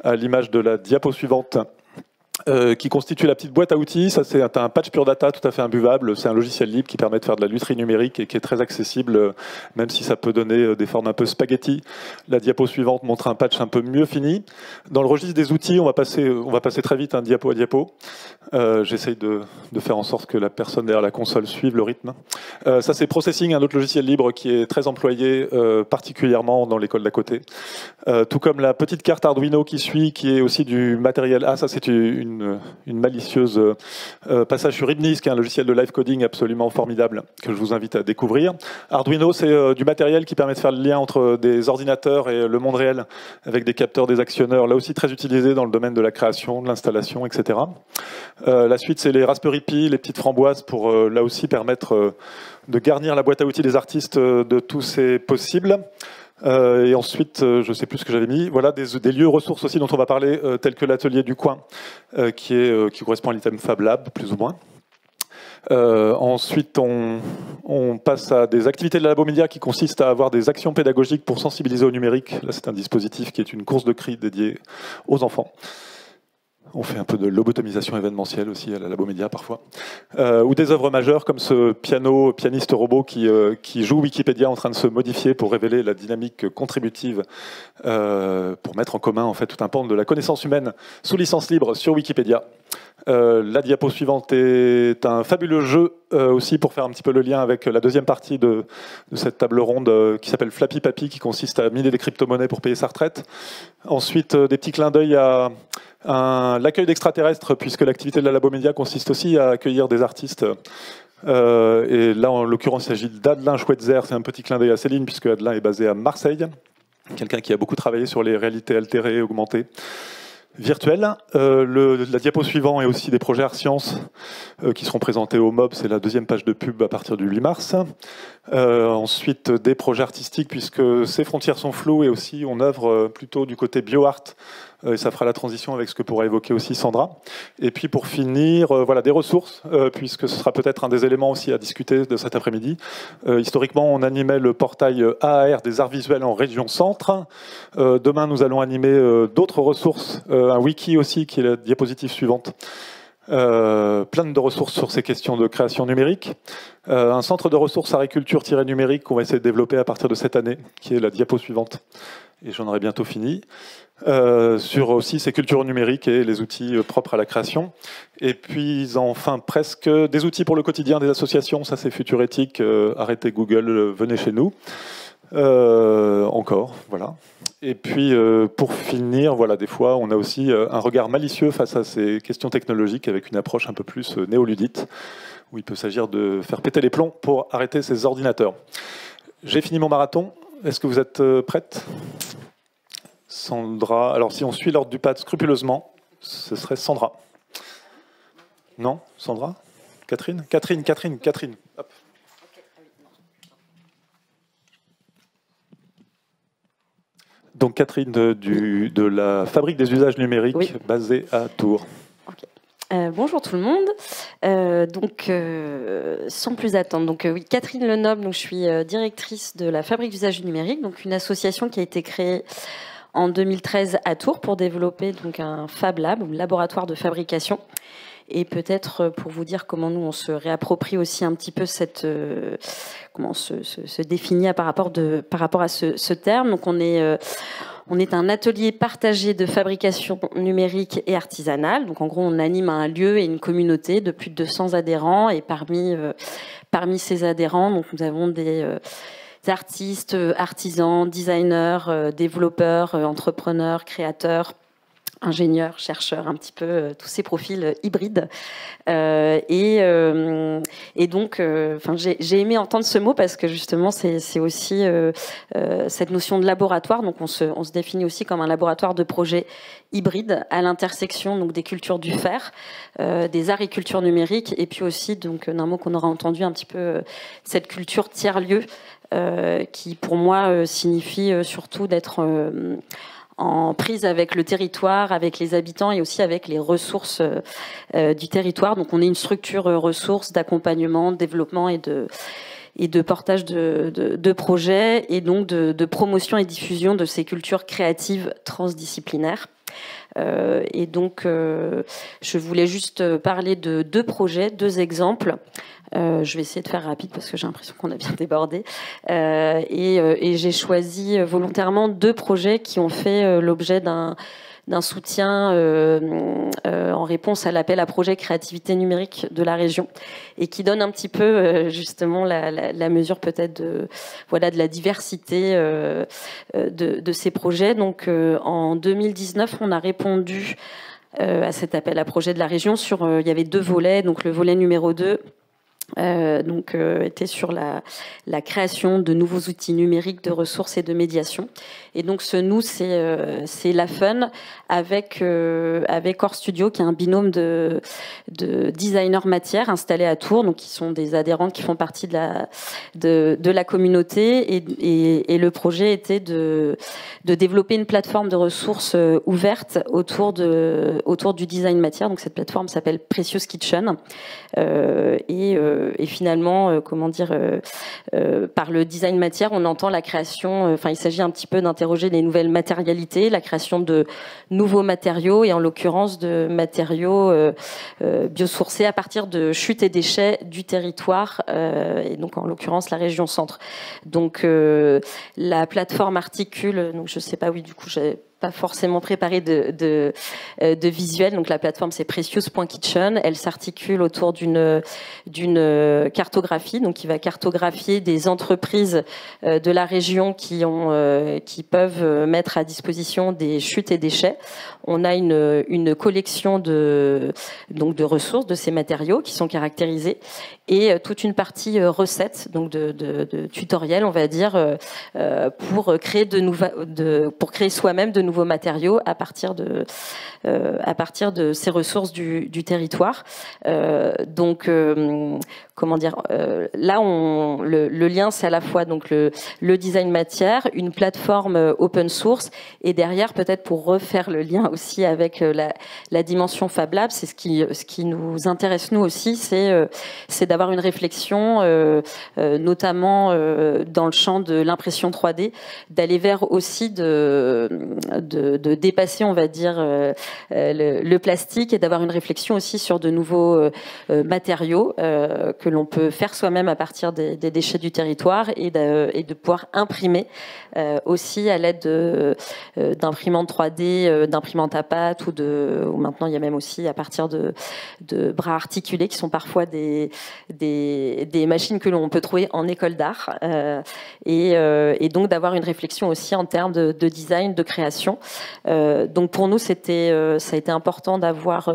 à l'image de la diapo suivante. Qui constitue la petite boîte à outils. Ça, c'est un patch Pure Data tout à fait imbuvable. C'est un logiciel libre qui permet de faire de la lutherie numérique et qui est très accessible, même si ça peut donner des formes un peu spaghetti. La diapo suivante montre un patch un peu mieux fini. Dans le registre des outils, on va passer très vite, diapo à diapo. J'essaye de faire en sorte que la personne derrière la console suive le rythme. Ça, c'est Processing, un autre logiciel libre qui est très employé, particulièrement dans l'école d'à côté. Tout comme la petite carte Arduino qui suit, qui est aussi du matériel. Ah, ça, c'est une malicieuse passage sur Ibnis, qui est un logiciel de live coding absolument formidable que je vous invite à découvrir. Arduino, c'est du matériel qui permet de faire le lien entre des ordinateurs et le monde réel avec des capteurs, des actionneurs, là aussi très utilisé dans le domaine de la création, de l'installation, etc. La suite, c'est les Raspberry Pi, les petites framboises pour là aussi permettre de garnir la boîte à outils des artistes de tous ces possibles. Et ensuite, je ne sais plus ce que j'avais mis, voilà des lieux ressources aussi dont on va parler, tels que l'atelier du coin, qui correspond à l'item Fab Lab, plus ou moins. Ensuite, on passe à des activités de la Labomédia qui consistent à avoir des actions pédagogiques pour sensibiliser au numérique. Là, c'est un dispositif qui est une course de cris dédiée aux enfants. On fait un peu de lobotomisation événementielle aussi à la Labomédia parfois. Ou des œuvres majeures comme ce pianiste robot qui joue Wikipédia en train de se modifier pour révéler la dynamique contributive, pour mettre en commun en fait, tout un pan de la connaissance humaine sous licence libre sur Wikipédia. La diapo suivante est un fabuleux jeu aussi pour faire un petit peu le lien avec la deuxième partie de cette table ronde qui s'appelle Flappy Papi, qui consiste à miner des crypto-monnaies pour payer sa retraite. Ensuite, des petits clins d'œil à l'accueil d'extraterrestres, puisque l'activité de la Labomédia consiste aussi à accueillir des artistes. Et là, en l'occurrence, il s'agit d'Adelin Schweitzer. C'est un petit clin d'œil à Céline, puisque Adelin est basé à Marseille. Quelqu'un qui a beaucoup travaillé sur les réalités altérées et augmentées. Virtuel. La diapo suivante est aussi des projets Art Science qui seront présentés au MOB, c'est la deuxième page de pub à partir du 8 mars. Ensuite, des projets artistiques, puisque ces frontières sont floues et aussi on œuvre plutôt du côté bio-art. Et ça fera la transition avec ce que pourra évoquer aussi Sandra. Et puis pour finir, voilà, des ressources, puisque ce sera peut-être un des éléments aussi à discuter de cet après-midi. Historiquement, on animait le portail AAR des arts visuels en région centre. Demain, nous allons animer d'autres ressources, un wiki aussi, qui est la diapositive suivante. Plein de ressources sur ces questions de création numérique. Un centre de ressources agriculture-numérique qu'on va essayer de développer à partir de cette année, qui est la diapo suivante. Et j'en aurai bientôt fini. Sur aussi ces cultures numériques et les outils propres à la création. Et puis enfin presque des outils pour le quotidien des associations, ça c'est Futuréthique, arrêtez Google, venez chez nous. Encore, voilà. Et puis pour finir, voilà, des fois on a aussi un regard malicieux face à ces questions technologiques avec une approche un peu plus néoludite, où il peut s'agir de faire péter les plombs pour arrêter ces ordinateurs. J'ai fini mon marathon, est-ce que vous êtes prête ? Sandra, alors si on suit l'ordre du pad scrupuleusement, ce serait Sandra. Non, Sandra ? Catherine ? Catherine. Hop. Donc Catherine de la Fabrique des usages numériques, oui, basée à Tours. Okay. Bonjour tout le monde. Sans plus attendre, oui, Catherine Lenoble, je suis directrice de la Fabrique d'usages numériques, donc une association qui a été créée en 2013 à Tours pour développer un Fab Lab, un laboratoire de fabrication. Et peut-être pour vous dire comment nous on se réapproprie aussi un petit peu comment se définir par rapport à ce terme. Donc on est un atelier partagé de fabrication numérique et artisanale. Donc en gros on anime un lieu et une communauté de plus de 200 adhérents. Et parmi ces adhérents, donc nous avons des artistes, artisans, designers, développeurs, entrepreneurs, créateurs, ingénieurs, chercheurs, un petit peu tous ces profils hybrides. Et donc, j'ai aimé entendre ce mot parce que justement, c'est aussi cette notion de laboratoire. Donc, on se définit aussi comme un laboratoire de projets hybrides à l'intersection donc des cultures du faire, des arts et cultures numériques, et puis aussi donc d'un mot qu'on aura entendu un petit peu cette culture tiers-lieu. qui pour moi signifie surtout d'être en prise avec le territoire, avec les habitants et aussi avec les ressources du territoire. Donc on est une structure ressources d'accompagnement, de développement et de portage de projets, et donc de promotion et diffusion de ces cultures créatives transdisciplinaires. Et donc, je voulais juste parler de 2 projets, 2 exemples. Je vais essayer de faire rapide parce que j'ai l'impression qu'on a bien débordé. Et j'ai choisi volontairement 2 projets qui ont fait l'objet d'un soutien en réponse à l'appel à projet créativité numérique de la région, et qui donne un petit peu justement la mesure peut-être de la diversité de ces projets. Donc en 2019, on a répondu à cet appel à projet de la région il y avait 2 volets. Donc le volet numéro 2 était sur la création de nouveaux outils numériques de ressources et de médiation. Et donc nous, c'est la Fun avec Core Studio, qui est un binôme de designers matière installés à Tours, donc qui sont des adhérents qui font partie de la communauté. Et le projet était de développer une plateforme de ressources ouverte autour du design matière. Donc cette plateforme s'appelle Precious Kitchen. Et finalement, par le design matière, on entend la création. Il s'agit un petit peu d'interroger les nouvelles matérialités, la création de nouveaux matériaux, et en l'occurrence de matériaux biosourcés à partir de chutes et déchets du territoire, et donc en l'occurrence la région centre. Donc la plateforme articule. Donc je sais pas, oui, du coup j'ai pas forcément préparé de visuel. Donc la plateforme, c'est Precious.kitchen. Elle s'articule autour d'une cartographie, donc qui va cartographier des entreprises de la région qui peuvent mettre à disposition des chutes et déchets. On a une collection de ressources, de ces matériaux qui sont caractérisés, et toute une partie recettes, donc de tutoriels, on va dire, pour créer soi-même de nouveaux matériaux à partir de ces ressources du territoire. Là, le lien, c'est à la fois donc le design matière, une plateforme open source, et derrière, peut-être pour refaire le lien aussi avec la dimension Fab Lab, c'est ce qui nous intéresse nous aussi, c'est d'avoir une réflexion, notamment dans le champ de l'impression 3D, d'aller vers aussi de dépasser, on va dire, le plastique, et d'avoir une réflexion aussi sur de nouveaux matériaux que l'on peut faire soi-même à partir des déchets du territoire, et de pouvoir imprimer aussi à l'aide d'imprimantes 3D, d'imprimantes à pâte, ou maintenant il y a même aussi à partir de bras articulés, qui sont parfois des machines que l'on peut trouver en école d'art, et donc d'avoir une réflexion aussi en termes de design, de création. Donc pour nous, ça a été important d'avoir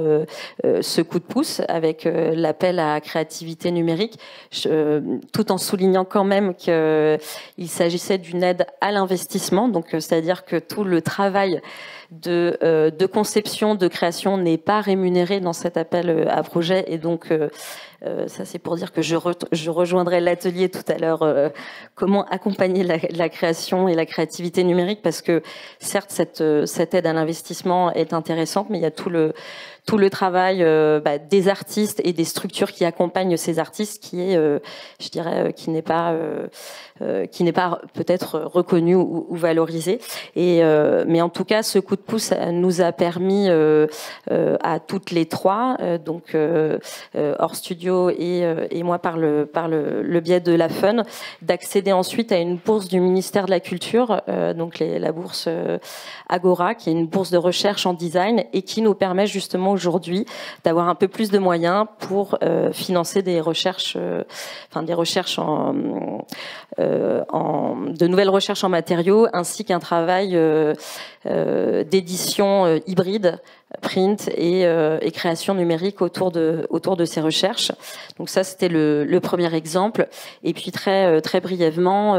ce coup de pouce avec l'appel à créativité numérique, tout en soulignant quand même qu'il s'agissait d'une aide à l'investissement. Donc c'est-à-dire que tout le travail de conception, de création n'est pas rémunéré dans cet appel à projet, et donc ça c'est pour dire que je rejoindrai l'atelier tout à l'heure, comment accompagner la création et la créativité numérique, parce que certes cette aide à l'investissement est intéressante, mais il y a tout le travail des artistes et des structures qui accompagnent ces artistes qui est, je dirais, qui n'est pas peut-être reconnu ou valorisé. Mais en tout cas, ce coup de pouce nous a permis à toutes les trois, donc Core Studio et moi par le biais de la Fun, d'accéder ensuite à une bourse du ministère de la Culture, donc la bourse Agora, qui est une bourse de recherche en design, et qui nous permet justement aujourd'hui d'avoir un peu plus de moyens pour financer des recherches, de nouvelles recherches en matériaux, ainsi qu'un travail d'édition hybride, print et création numérique autour de ces recherches. Donc ça, c'était le premier exemple. Et puis très brièvement,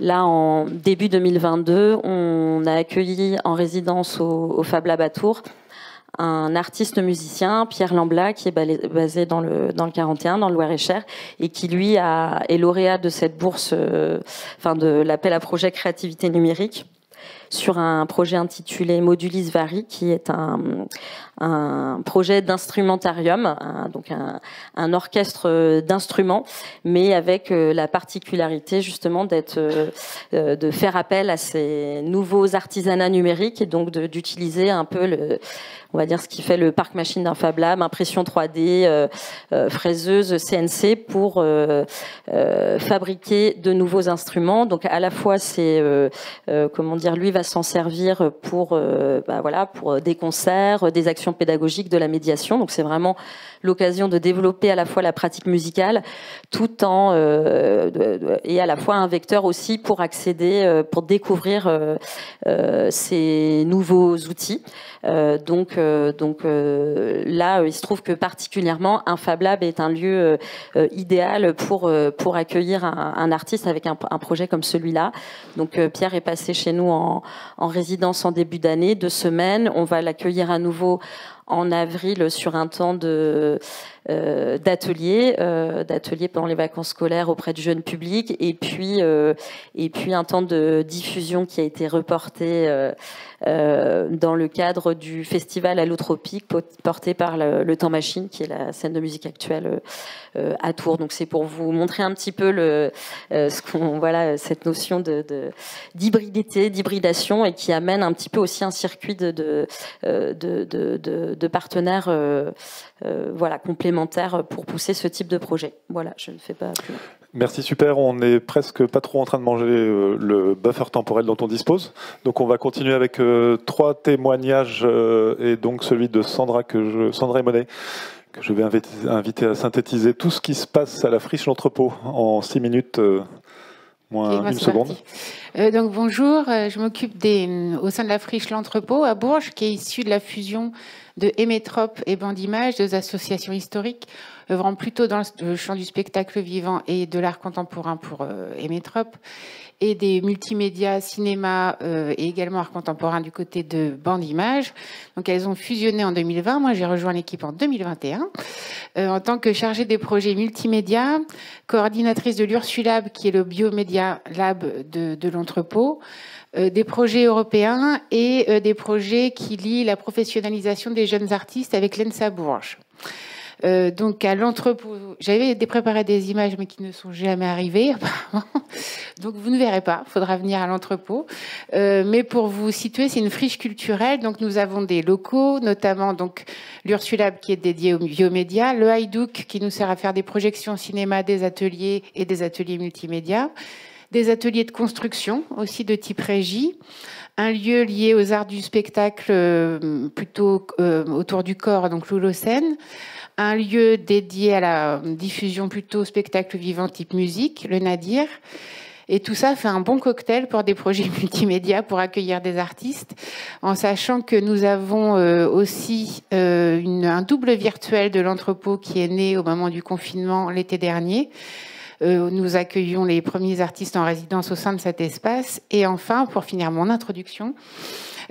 là en début 2022, on a accueilli en résidence au Fab Lab à Tours un artiste musicien, Pierre Lambla, qui est basé dans le 41, dans le Loir-et-Cher, et qui lui est lauréat de cette bourse, de l'appel à projet créativité numérique, sur un projet intitulé Modulis Vari, qui est un projet d'instrumentarium, donc un orchestre d'instruments, mais avec la particularité justement de faire appel à ces nouveaux artisanats numériques et donc d'utiliser un peu on va dire ce qui fait le parc machine d'un Fab Lab, impression 3D, fraiseuse, CNC, pour fabriquer de nouveaux instruments. Donc à la fois lui va s'en servir pour des concerts, des actions pédagogiques, de la médiation. Donc c'est vraiment l'occasion de développer à la fois la pratique musicale, tout en et à la fois un vecteur aussi pour accéder, pour découvrir ces nouveaux outils. Donc là, il se trouve que particulièrement, un Fab Lab est un lieu idéal pour accueillir un artiste avec un projet comme celui-là. Donc Pierre est passé chez nous en résidence en début d'année, 2 semaines. On va l'accueillir à nouveau en avril sur un temps d'atelier pendant les vacances scolaires auprès du jeune public, et puis un temps de diffusion qui a été reporté dans le cadre du festival Allotropique porté par le Temps Machine, qui est la scène de musique actuelle à Tours. Donc c'est pour vous montrer un petit peu cette notion d'hybridité, d'hybridation, et qui amène un petit peu aussi un circuit de partenaires complémentaires pour pousser ce type de projet. Voilà, je ne fais pas plus loin. Merci, super. On n'est presque pas trop en train de manger le buffer temporel dont on dispose. Donc on va continuer avec 3 témoignages, et donc celui de Sandra Monet, que je vais inviter à synthétiser tout ce qui se passe à la Friche L'Entrepôt en 6 minutes, moins une seconde. Donc bonjour, je m'occupe au sein de la Friche L'Entrepôt à Bourges, qui est issue de la fusion de Emetrop et Bandimage, 2 associations historiques œuvrant plutôt dans le champ du spectacle vivant et de l'art contemporain pour Emetrop, et des multimédias, cinéma et également art contemporain du côté de Bandimage. Donc elles ont fusionné en 2020. Moi, j'ai rejoint l'équipe en 2021 en tant que chargée des projets multimédia, coordinatrice de l'Ursulab, qui est le biomédia lab de l'Entrepôt, des projets européens et des projets qui lient la professionnalisation des jeunes artistes avec l'ENSA Bourges. Donc à l'Entrepôt, j'avais préparé des images mais qui ne sont jamais arrivées apparemment. Donc vous ne verrez pas, il faudra venir à l'Entrepôt. Mais pour vous situer, c'est une friche culturelle. Donc nous avons des locaux, notamment donc l'Ursulab qui est dédié aux biomédias, le Haïdouk qui nous sert à faire des projections cinéma, des ateliers et des ateliers multimédia, des ateliers de construction aussi de type régie, un lieu lié aux arts du spectacle plutôt autour du corps, donc l'Holocène, un lieu dédié à la diffusion plutôt spectacle vivant type musique, le Nadir. Et tout ça fait un bon cocktail pour des projets multimédia, pour accueillir des artistes, en sachant que nous avons aussi un double virtuel de l'Entrepôt qui est né au moment du confinement l'été dernier. Nous accueillons les premiers artistes en résidence au sein de cet espace. Et enfin, pour finir mon introduction,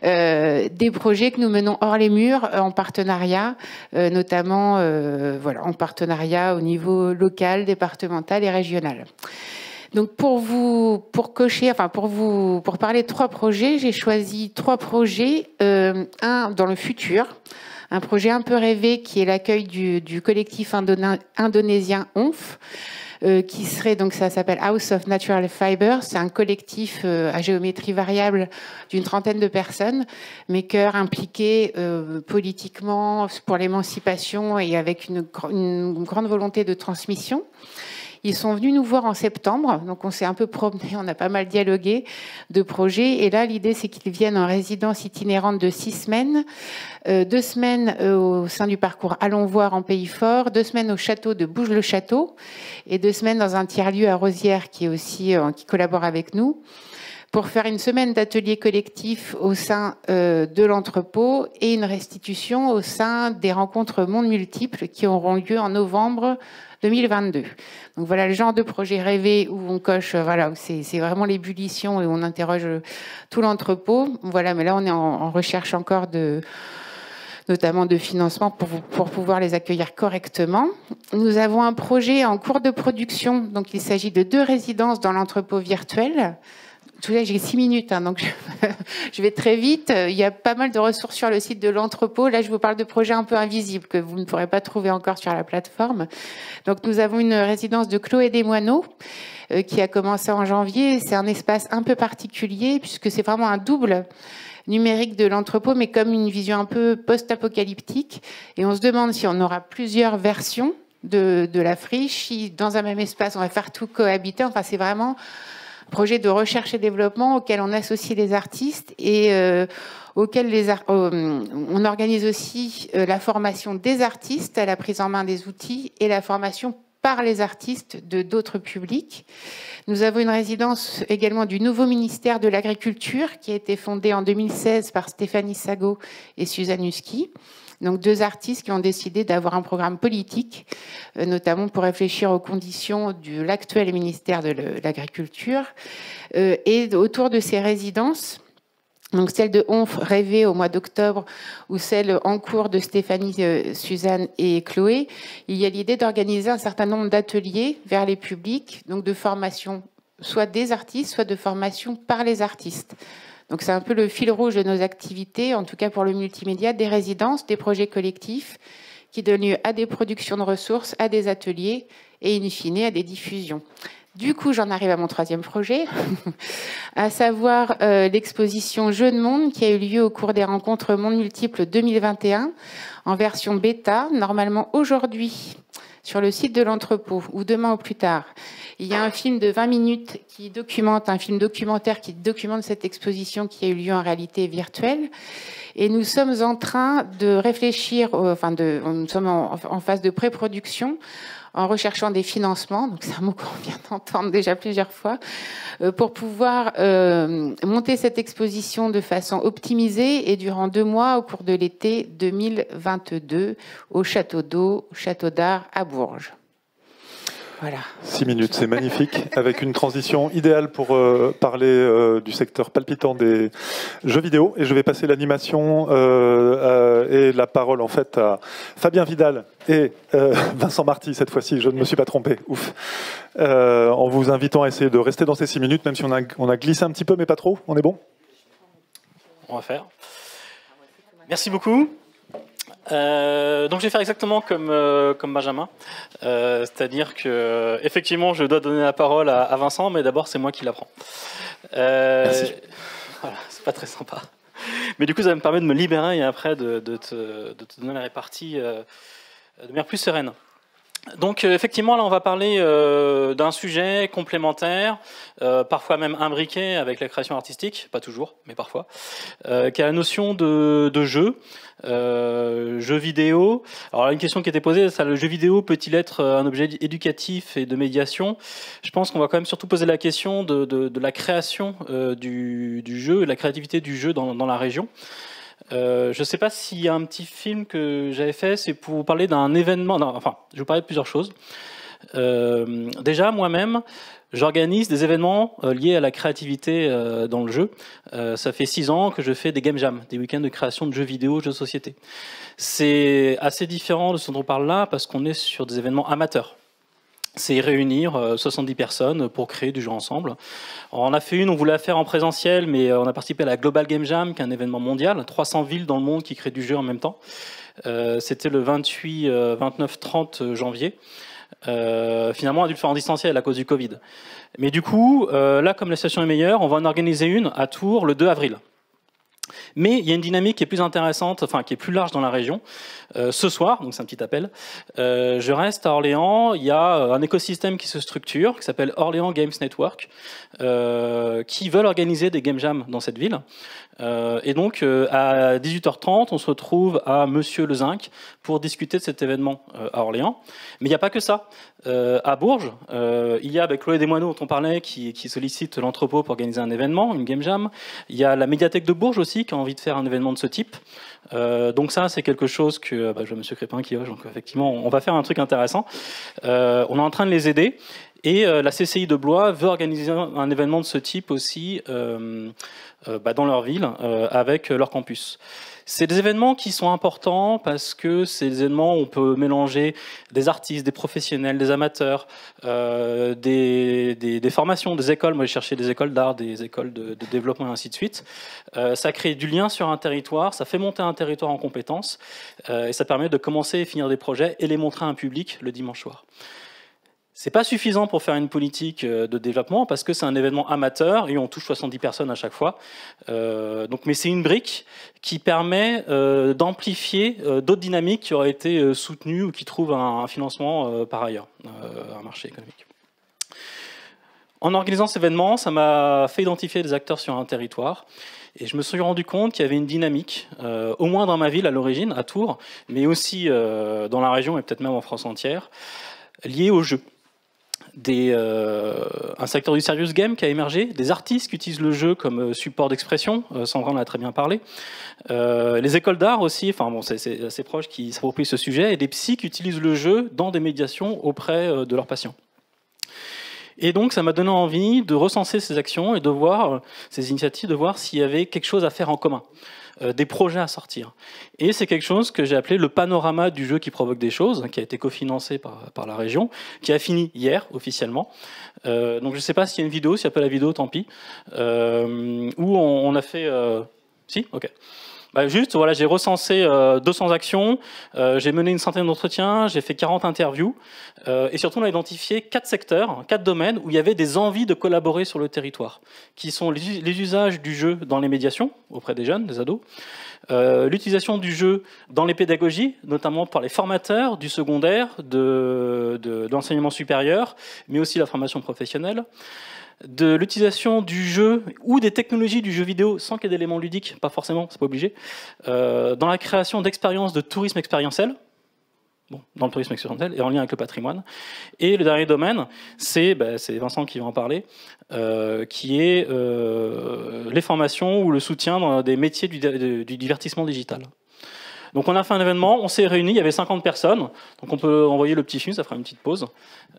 des projets que nous menons hors les murs en partenariat, notamment en partenariat au niveau local, départemental et régional. Donc pour parler de 3 projets, j'ai choisi 3 projets, un dans le futur, un projet un peu rêvé qui est l'accueil du collectif indonésien ONF, qui serait, donc ça s'appelle House of Natural Fibers. C'est un collectif à géométrie variable d'une 30aine de personnes, makers impliqués politiquement pour l'émancipation et avec une grande volonté de transmission. Ils sont venus nous voir en septembre, donc on s'est un peu promené, on a pas mal dialogué de projets. Et là, l'idée, c'est qu'ils viennent en résidence itinérante de 6 semaines, 2 semaines au sein du parcours Allons voir en Pays Fort, 2 semaines au château de Bouge-le-Château et 2 semaines dans un tiers-lieu à Rosières qui est aussi qui collabore avec nous, pour faire une semaine d'ateliers collectifs au sein de l'Entrepôt et une restitution au sein des rencontres Monde Multiples qui auront lieu en novembre 2022. Donc voilà le genre de projet rêvé où on coche, où c'est vraiment l'ébullition et où on interroge tout l'Entrepôt. Voilà, mais là on est en recherche encore de notamment de financement pour pouvoir les accueillir correctement. Nous avons un projet en cours de production, donc il s'agit de 2 résidences dans l'entrepôt virtuel. Tout là, j'ai 6 minutes, hein, donc je vais très vite. Il y a pas mal de ressources sur le site de l'entrepôt. Là, je vous parle de projets un peu invisibles que vous ne pourrez pas trouver encore sur la plateforme. Donc, nous avons une résidence de Chloé Desmoineaux qui a commencé en janvier. C'est un espace un peu particulier puisque c'est vraiment un double numérique de l'entrepôt, mais comme une vision un peu post-apocalyptique. Et on se demande si on aura plusieurs versions de la friche, si dans un même espace, on va faire tout cohabiter. Enfin, c'est vraiment projet de recherche et développement auquel on associe les artistes et auquel on organise aussi la formation des artistes à la prise en main des outils et la formation par les artistes de d'autres publics. Nous avons une résidence également du nouveau ministère de l'Agriculture qui a été fondée en 2016 par Stéphanie Sagot et Suzanne Husky. Donc 2 artistes qui ont décidé d'avoir un programme politique, notamment pour réfléchir aux conditions de l'actuel ministère de l'Agriculture. Et autour de ces résidences, donc celle de Onf rêvée au mois d'octobre ou celle en cours de Stéphanie, Suzanne et Chloé, il y a l'idée d'organiser un certain nombre d'ateliers vers les publics, donc de formation soit des artistes, soit de formation par les artistes. Donc c'est un peu le fil rouge de nos activités, en tout cas pour le multimédia, des résidences, des projets collectifs qui donnent lieu à des productions de ressources, à des ateliers et in fine à des diffusions. Du coup, j'en arrive à mon 3e projet, à savoir l'exposition Jeux de Monde qui a eu lieu au cours des rencontres Monde Multiples 2021 en version bêta, normalement aujourd'hui sur le site de l'entrepôt ou demain au plus tard. Il y a un film de 20 minutes un film documentaire qui documente cette exposition qui a eu lieu en réalité virtuelle. Et nous sommes en train de réfléchir, nous sommes en phase de pré-production en recherchant des financements, donc c'est un mot qu'on vient d'entendre déjà plusieurs fois, pour pouvoir monter cette exposition de façon optimisée et durant 2 mois au cours de l'été 2022 au Château d'Eau, Château d'Art à Bourges. Voilà. 6 minutes, c'est magnifique, avec une transition idéale pour parler du secteur palpitant des jeux vidéo. Et je vais passer l'animation et la parole en fait à Fabien Vidal et Vincent Marty cette fois-ci. Je ne me suis pas trompé, ouf. En vous invitant à essayer de rester dans ces 6 minutes, même si on a glissé un petit peu, mais pas trop. On est bon ? On va faire. Merci beaucoup. Donc je vais faire exactement comme Benjamin, c'est-à-dire que effectivement je dois donner la parole à Vincent, mais d'abord c'est moi qui la prends. Merci. Voilà, c'est pas très sympa. Mais du coup ça me permet de me libérer et après de te donner la répartie de manière plus sereine. Donc effectivement là on va parler d'un sujet complémentaire, parfois même imbriqué avec la création artistique, pas toujours mais parfois, qui est la notion de jeu, jeu vidéo. Alors là, une question qui était posée, ça, le jeu vidéo peut-il être un objet éducatif et de médiation? Je pense qu'on va quand même surtout poser la question de la création du jeu, de la créativité du jeu dans la région. Je ne sais pas s'il y a un petit film que j'avais fait, c'est pour vous parler d'un événement. Non, enfin, je vais vous parler de plusieurs choses. Déjà, moi-même, j'organise des événements liés à la créativité dans le jeu. Ça fait 6 ans que je fais des game jams, des week-ends de création de jeux vidéo, jeux de société. C'est assez différent de ce dont on parle là, parce qu'on est sur des événements amateurs. C'est réunir 70 personnes pour créer du jeu ensemble. On a fait une, on voulait la faire en présentiel, mais on a participé à la Global Game Jam, qui est un événement mondial, 300 villes dans le monde qui créent du jeu en même temps. C'était le 28, 29, 30 janvier. Finalement, on a dû le faire en distanciel à cause du Covid. Mais du coup, là, comme la situation est meilleure, on va en organiser une à Tours le 2 avril. Mais il y a une dynamique qui est plus intéressante, enfin qui est plus large dans la région. Ce soir, donc c'est un petit appel, je reste à Orléans. Il y a un écosystème qui se structure, qui s'appelle Orléans Games Network, qui veulent organiser des game jams dans cette ville. Et donc, à 18h30, on se retrouve à Monsieur Le Zinc pour discuter de cet événement à Orléans. Mais il n'y a pas que ça. À Bourges, il y a Chloé Desmoineaux, dont on parlait, qui sollicite l'entrepôt pour organiser un événement, une game jam. Il y a la médiathèque de Bourges aussi, qui a envie de faire un événement de ce type. Donc ça, c'est quelque chose que... je vois M. Crépin qui hoche, donc effectivement, on va faire un truc intéressant. On est en train de les aider. Et la CCI de Blois veut organiser un événement de ce type aussi dans leur ville, avec leur campus. C'est des événements qui sont importants parce que c'est des événements où on peut mélanger des artistes, des professionnels, des amateurs, des formations, des écoles. Moi, j'ai cherché des écoles d'art, des écoles de développement et ainsi de suite. Ça crée du lien sur un territoire, ça fait monter un territoire en compétences et ça permet de commencer et finir des projets et les montrer à un public le dimanche soir. C'est pas suffisant pour faire une politique de développement parce que c'est un événement amateur et on touche 70 personnes à chaque fois. Mais c'est une brique qui permet d'amplifier d'autres dynamiques qui auraient été soutenues ou qui trouvent un financement par ailleurs, un marché économique. En organisant cet événement, ça m'a fait identifier des acteurs sur un territoire. Et je me suis rendu compte qu'il y avait une dynamique, au moins dans ma ville à l'origine, à Tours, mais aussi dans la région et peut-être même en France entière, liée au jeu. Un secteur du serious game qui a émergé, des artistes qui utilisent le jeu comme support d'expression, Sandra en a très bien parlé, les écoles d'art aussi, enfin bon, c'est assez proche qui s'approprient ce sujet, et des psys qui utilisent le jeu dans des médiations auprès de leurs patients. Et donc ça m'a donné envie de recenser ces actions et de voir ces initiatives, de voir s'il y avait quelque chose à faire en commun. Des projets à sortir. Et c'est quelque chose que j'ai appelé le panorama du jeu qui provoque des choses, qui a été cofinancé par la région, qui a fini hier officiellement. Donc je ne sais pas s'il y a une vidéo, s'il n'y a pas la vidéo, tant pis. Où on a fait... Si ? Ok. Juste, voilà, j'ai recensé 200 actions, j'ai mené une centaine d'entretiens, j'ai fait 40 interviews, et surtout on a identifié 4 secteurs, 4 domaines où il y avait des envies de collaborer sur le territoire, qui sont les usages du jeu dans les médiations, auprès des jeunes, des ados, l'utilisation du jeu dans les pédagogies, notamment par les formateurs du secondaire, de l'enseignement supérieur, mais aussi la formation professionnelle, de l'utilisation du jeu ou des technologies du jeu vidéo sans qu'il y ait d'éléments ludiques, pas forcément, c'est pas obligé, dans la création d'expériences de tourisme expérientiel, bon, dans le tourisme expérientiel et en lien avec le patrimoine. Et le dernier domaine, c'est Vincent qui va en parler, qui est les formations ou le soutien dans des métiers du divertissement digital. Donc on a fait un événement, on s'est réunis, il y avait 50 personnes, donc on peut envoyer le petit film, ça fera une petite pause,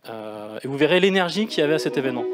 et vous verrez l'énergie qu'il y avait à cet événement.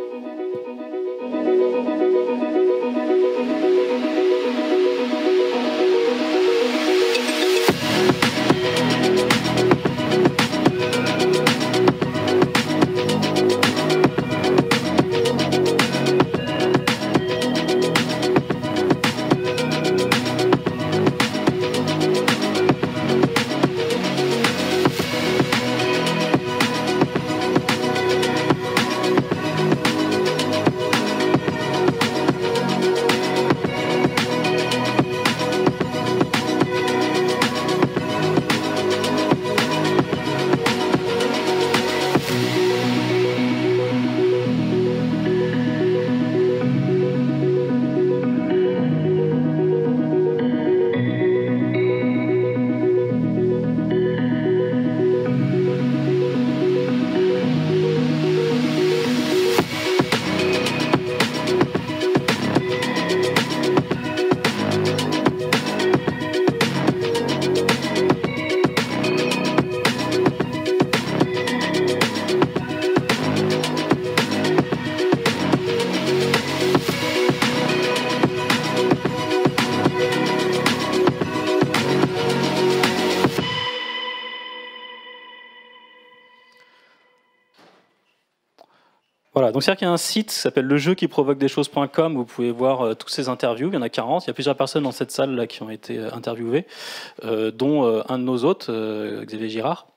Voilà, donc c'est-à-dire qu'il y a un site qui s'appelle lejeuquiprovoquedeschoses.com où vous pouvez voir toutes ces interviews, il y en a 40, il y a plusieurs personnes dans cette salle là qui ont été interviewées, dont un de nos hôtes, Xavier Girard.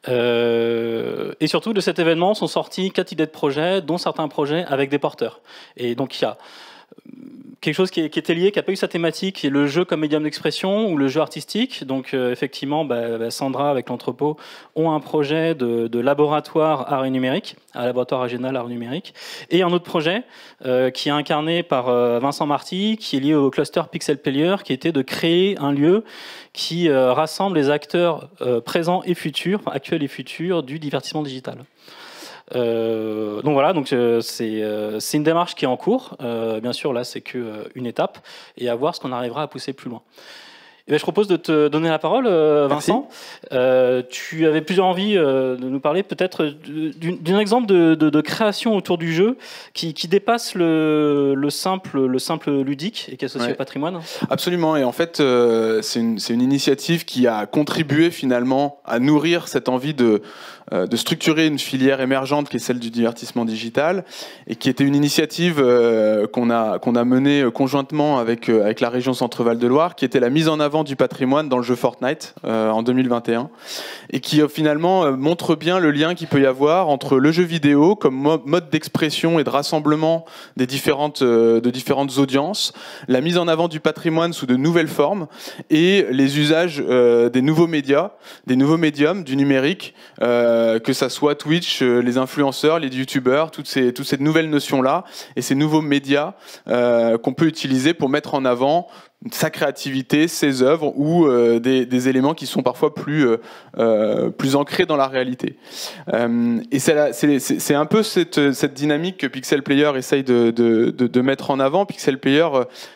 Et surtout de cet événement sont sortis 4 idées de projets, dont certains projets avec des porteurs. Et donc il y a quelque chose qui était lié, qui n'a pas eu sa thématique, qui est le jeu comme médium d'expression ou le jeu artistique. Donc effectivement, Sandra avec l'entrepôt ont un projet de laboratoire art et numérique, un laboratoire régional art numérique, et un autre projet qui est incarné par Vincent Marty, qui est lié au cluster Pixel Player, qui était de créer un lieu qui rassemble les acteurs présents et futurs, enfin, actuels et futurs du divertissement digital. Donc voilà, donc c'est une démarche qui est en cours. Bien sûr, là, c'est qu'une étape, et à voir ce qu'on arrivera à pousser plus loin. ben, je propose de te donner la parole, Vincent. Tu avais plusieurs envies de nous parler peut-être d'un exemple de création autour du jeu qui dépasse le simple ludique et qui est associé au patrimoine. Absolument, et en fait c'est une initiative qui a contribué finalement à nourrir cette envie de structurer une filière émergente qui est celle du divertissement digital, et qui était une initiative qu'on a menée conjointement avec la région Centre-Val de Loire, qui était la mise en avant du patrimoine dans le jeu Fortnite en 2021, et qui finalement montre bien le lien qu'il peut y avoir entre le jeu vidéo comme mode d'expression et de rassemblement de différentes audiences, la mise en avant du patrimoine sous de nouvelles formes, et les usages des nouveaux médias, des nouveaux médiums, du numérique, que ça soit Twitch, les influenceurs, les youtubeurs, toutes ces nouvelles notions-là, et ces nouveaux médias qu'on peut utiliser pour mettre en avant sa créativité, ses œuvres, ou des éléments qui sont parfois plus ancrés dans la réalité. Et c'est un peu cette dynamique que Pixel Player essaye de mettre en avant. Pixel Player,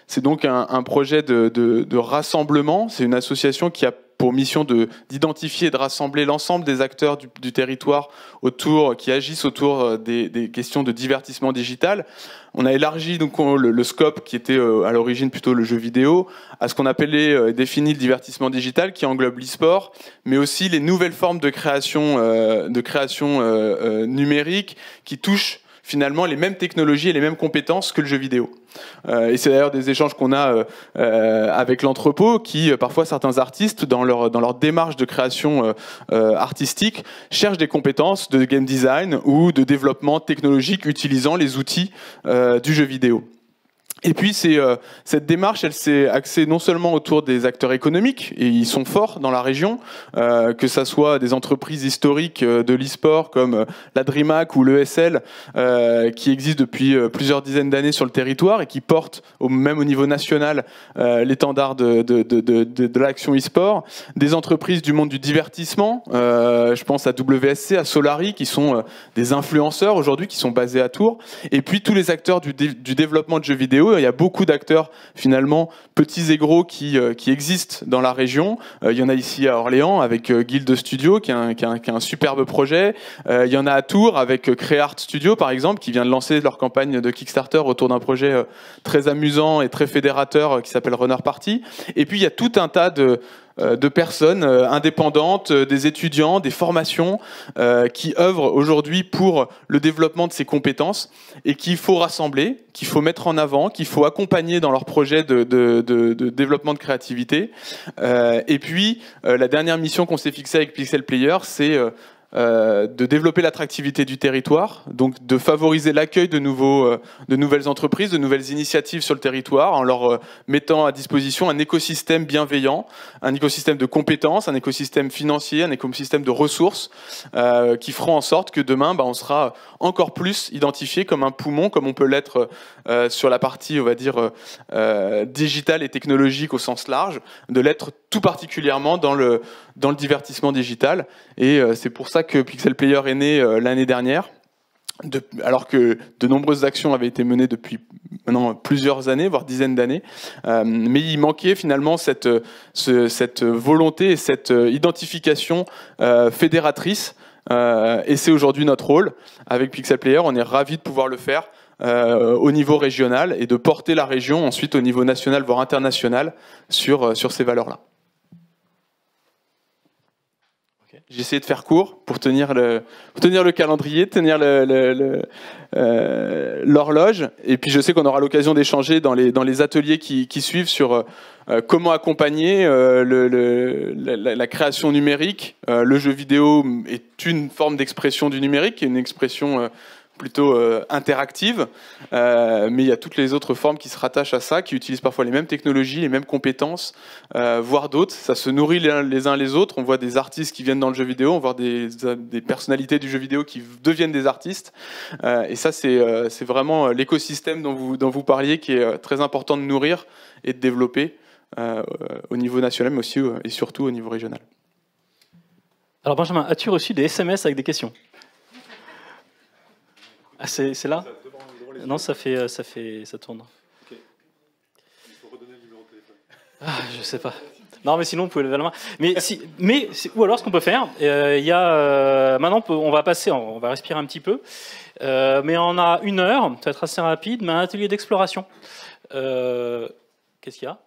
c'est donc un projet de rassemblement. C'est une association qui a pour mission d'identifier et de rassembler l'ensemble des acteurs du territoire qui agissent autour des questions de divertissement digital. On a élargi donc le scope qui était à l'origine plutôt le jeu vidéo à ce qu'on appelait défini le divertissement digital, qui englobe l'e-sport, mais aussi les nouvelles formes de création numérique qui touchent finalement les mêmes technologies et les mêmes compétences que le jeu vidéo. Et c'est d'ailleurs des échanges qu'on a avec l'entrepôt, qui parfois certains artistes dans leur démarche de création artistique cherchent des compétences de game design ou de développement technologique utilisant les outils du jeu vidéo. Et puis cette démarche, elle s'est axée non seulement autour des acteurs économiques, et ils sont forts dans la région, que ça soit des entreprises historiques de l'e-sport comme la DreamHack ou l'ESL, qui existent depuis plusieurs dizaines d'années sur le territoire et qui portent même au niveau national l'étendard de l'action e-sport, des entreprises du monde du divertissement, je pense à WSC, à Solari, qui sont des influenceurs aujourd'hui, qui sont basés à Tours, et puis tous les acteurs du développement de jeux vidéo. Il y a beaucoup d'acteurs, finalement, petits et gros, qui existent dans la région. Il y en a ici à Orléans avec Guild Studio, qui est un superbe projet. Il y en a à Tours avec Creart Studio, par exemple, qui vient de lancer leur campagne de Kickstarter autour d'un projet très amusant et très fédérateur qui s'appelle Runner Party. Et puis, il y a tout un tas de personnes indépendantes, des étudiants, des formations qui œuvrent aujourd'hui pour le développement de ces compétences et qu'il faut rassembler, qu'il faut mettre en avant, qu'il faut accompagner dans leurs projets de développement de créativité. Et puis, la dernière mission qu'on s'est fixée avec Pixel Player, c'est de développer l'attractivité du territoire, donc de favoriser l'accueil de nouvelles entreprises, de nouvelles initiatives sur le territoire, en leur mettant à disposition un écosystème bienveillant, un écosystème de compétences, un écosystème financier, un écosystème de ressources, qui feront en sorte que demain, on sera encore plus identifié comme un poumon, comme on peut l'être sur la partie, on va dire, digitale et technologique au sens large, de l'être tout particulièrement dans le divertissement digital. Et c'est pour ça que Pixel Player est né l'année dernière, alors que de nombreuses actions avaient été menées depuis maintenant plusieurs années, voire dizaines d'années. Mais il manquait finalement cette volonté et cette identification fédératrice. Et c'est aujourd'hui notre rôle. Avec Pixel Player, on est ravis de pouvoir le faire au niveau régional et de porter la région ensuite au niveau national, voire international, sur ces valeurs-là. J'ai essayé de faire court pour tenir le calendrier, tenir l'horloge. Et puis je sais qu'on aura l'occasion d'échanger dans les ateliers qui suivent sur comment accompagner la création numérique. Le jeu vidéo est une forme d'expression du numérique, une expression plutôt interactive, mais il y a toutes les autres formes qui se rattachent à ça, qui utilisent parfois les mêmes technologies, les mêmes compétences, voire d'autres. Ça se nourrit les uns les autres. On voit des artistes qui viennent dans le jeu vidéo, on voit des personnalités du jeu vidéo qui deviennent des artistes. Et ça, c'est vraiment l'écosystème dont vous parliez, qui est très important de nourrir et de développer au niveau national, mais aussi et surtout au niveau régional. Alors Benjamin, as-tu reçu des SMS avec des questions ? Ah, c'est là ? Non, ça tourne. Okay. Il faut redonner le numéro de téléphone. Ah, je sais pas. Non, mais sinon, vous pouvez lever la main. Ou alors, ce qu'on peut faire, il y a, maintenant, on va passer, on va respirer un petit peu, mais on a 1 heure, ça va être assez rapide, mais un atelier d'exploration. Qu'est-ce qu'il y a?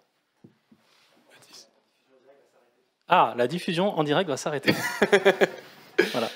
Ah, la diffusion en direct va s'arrêter. Voilà.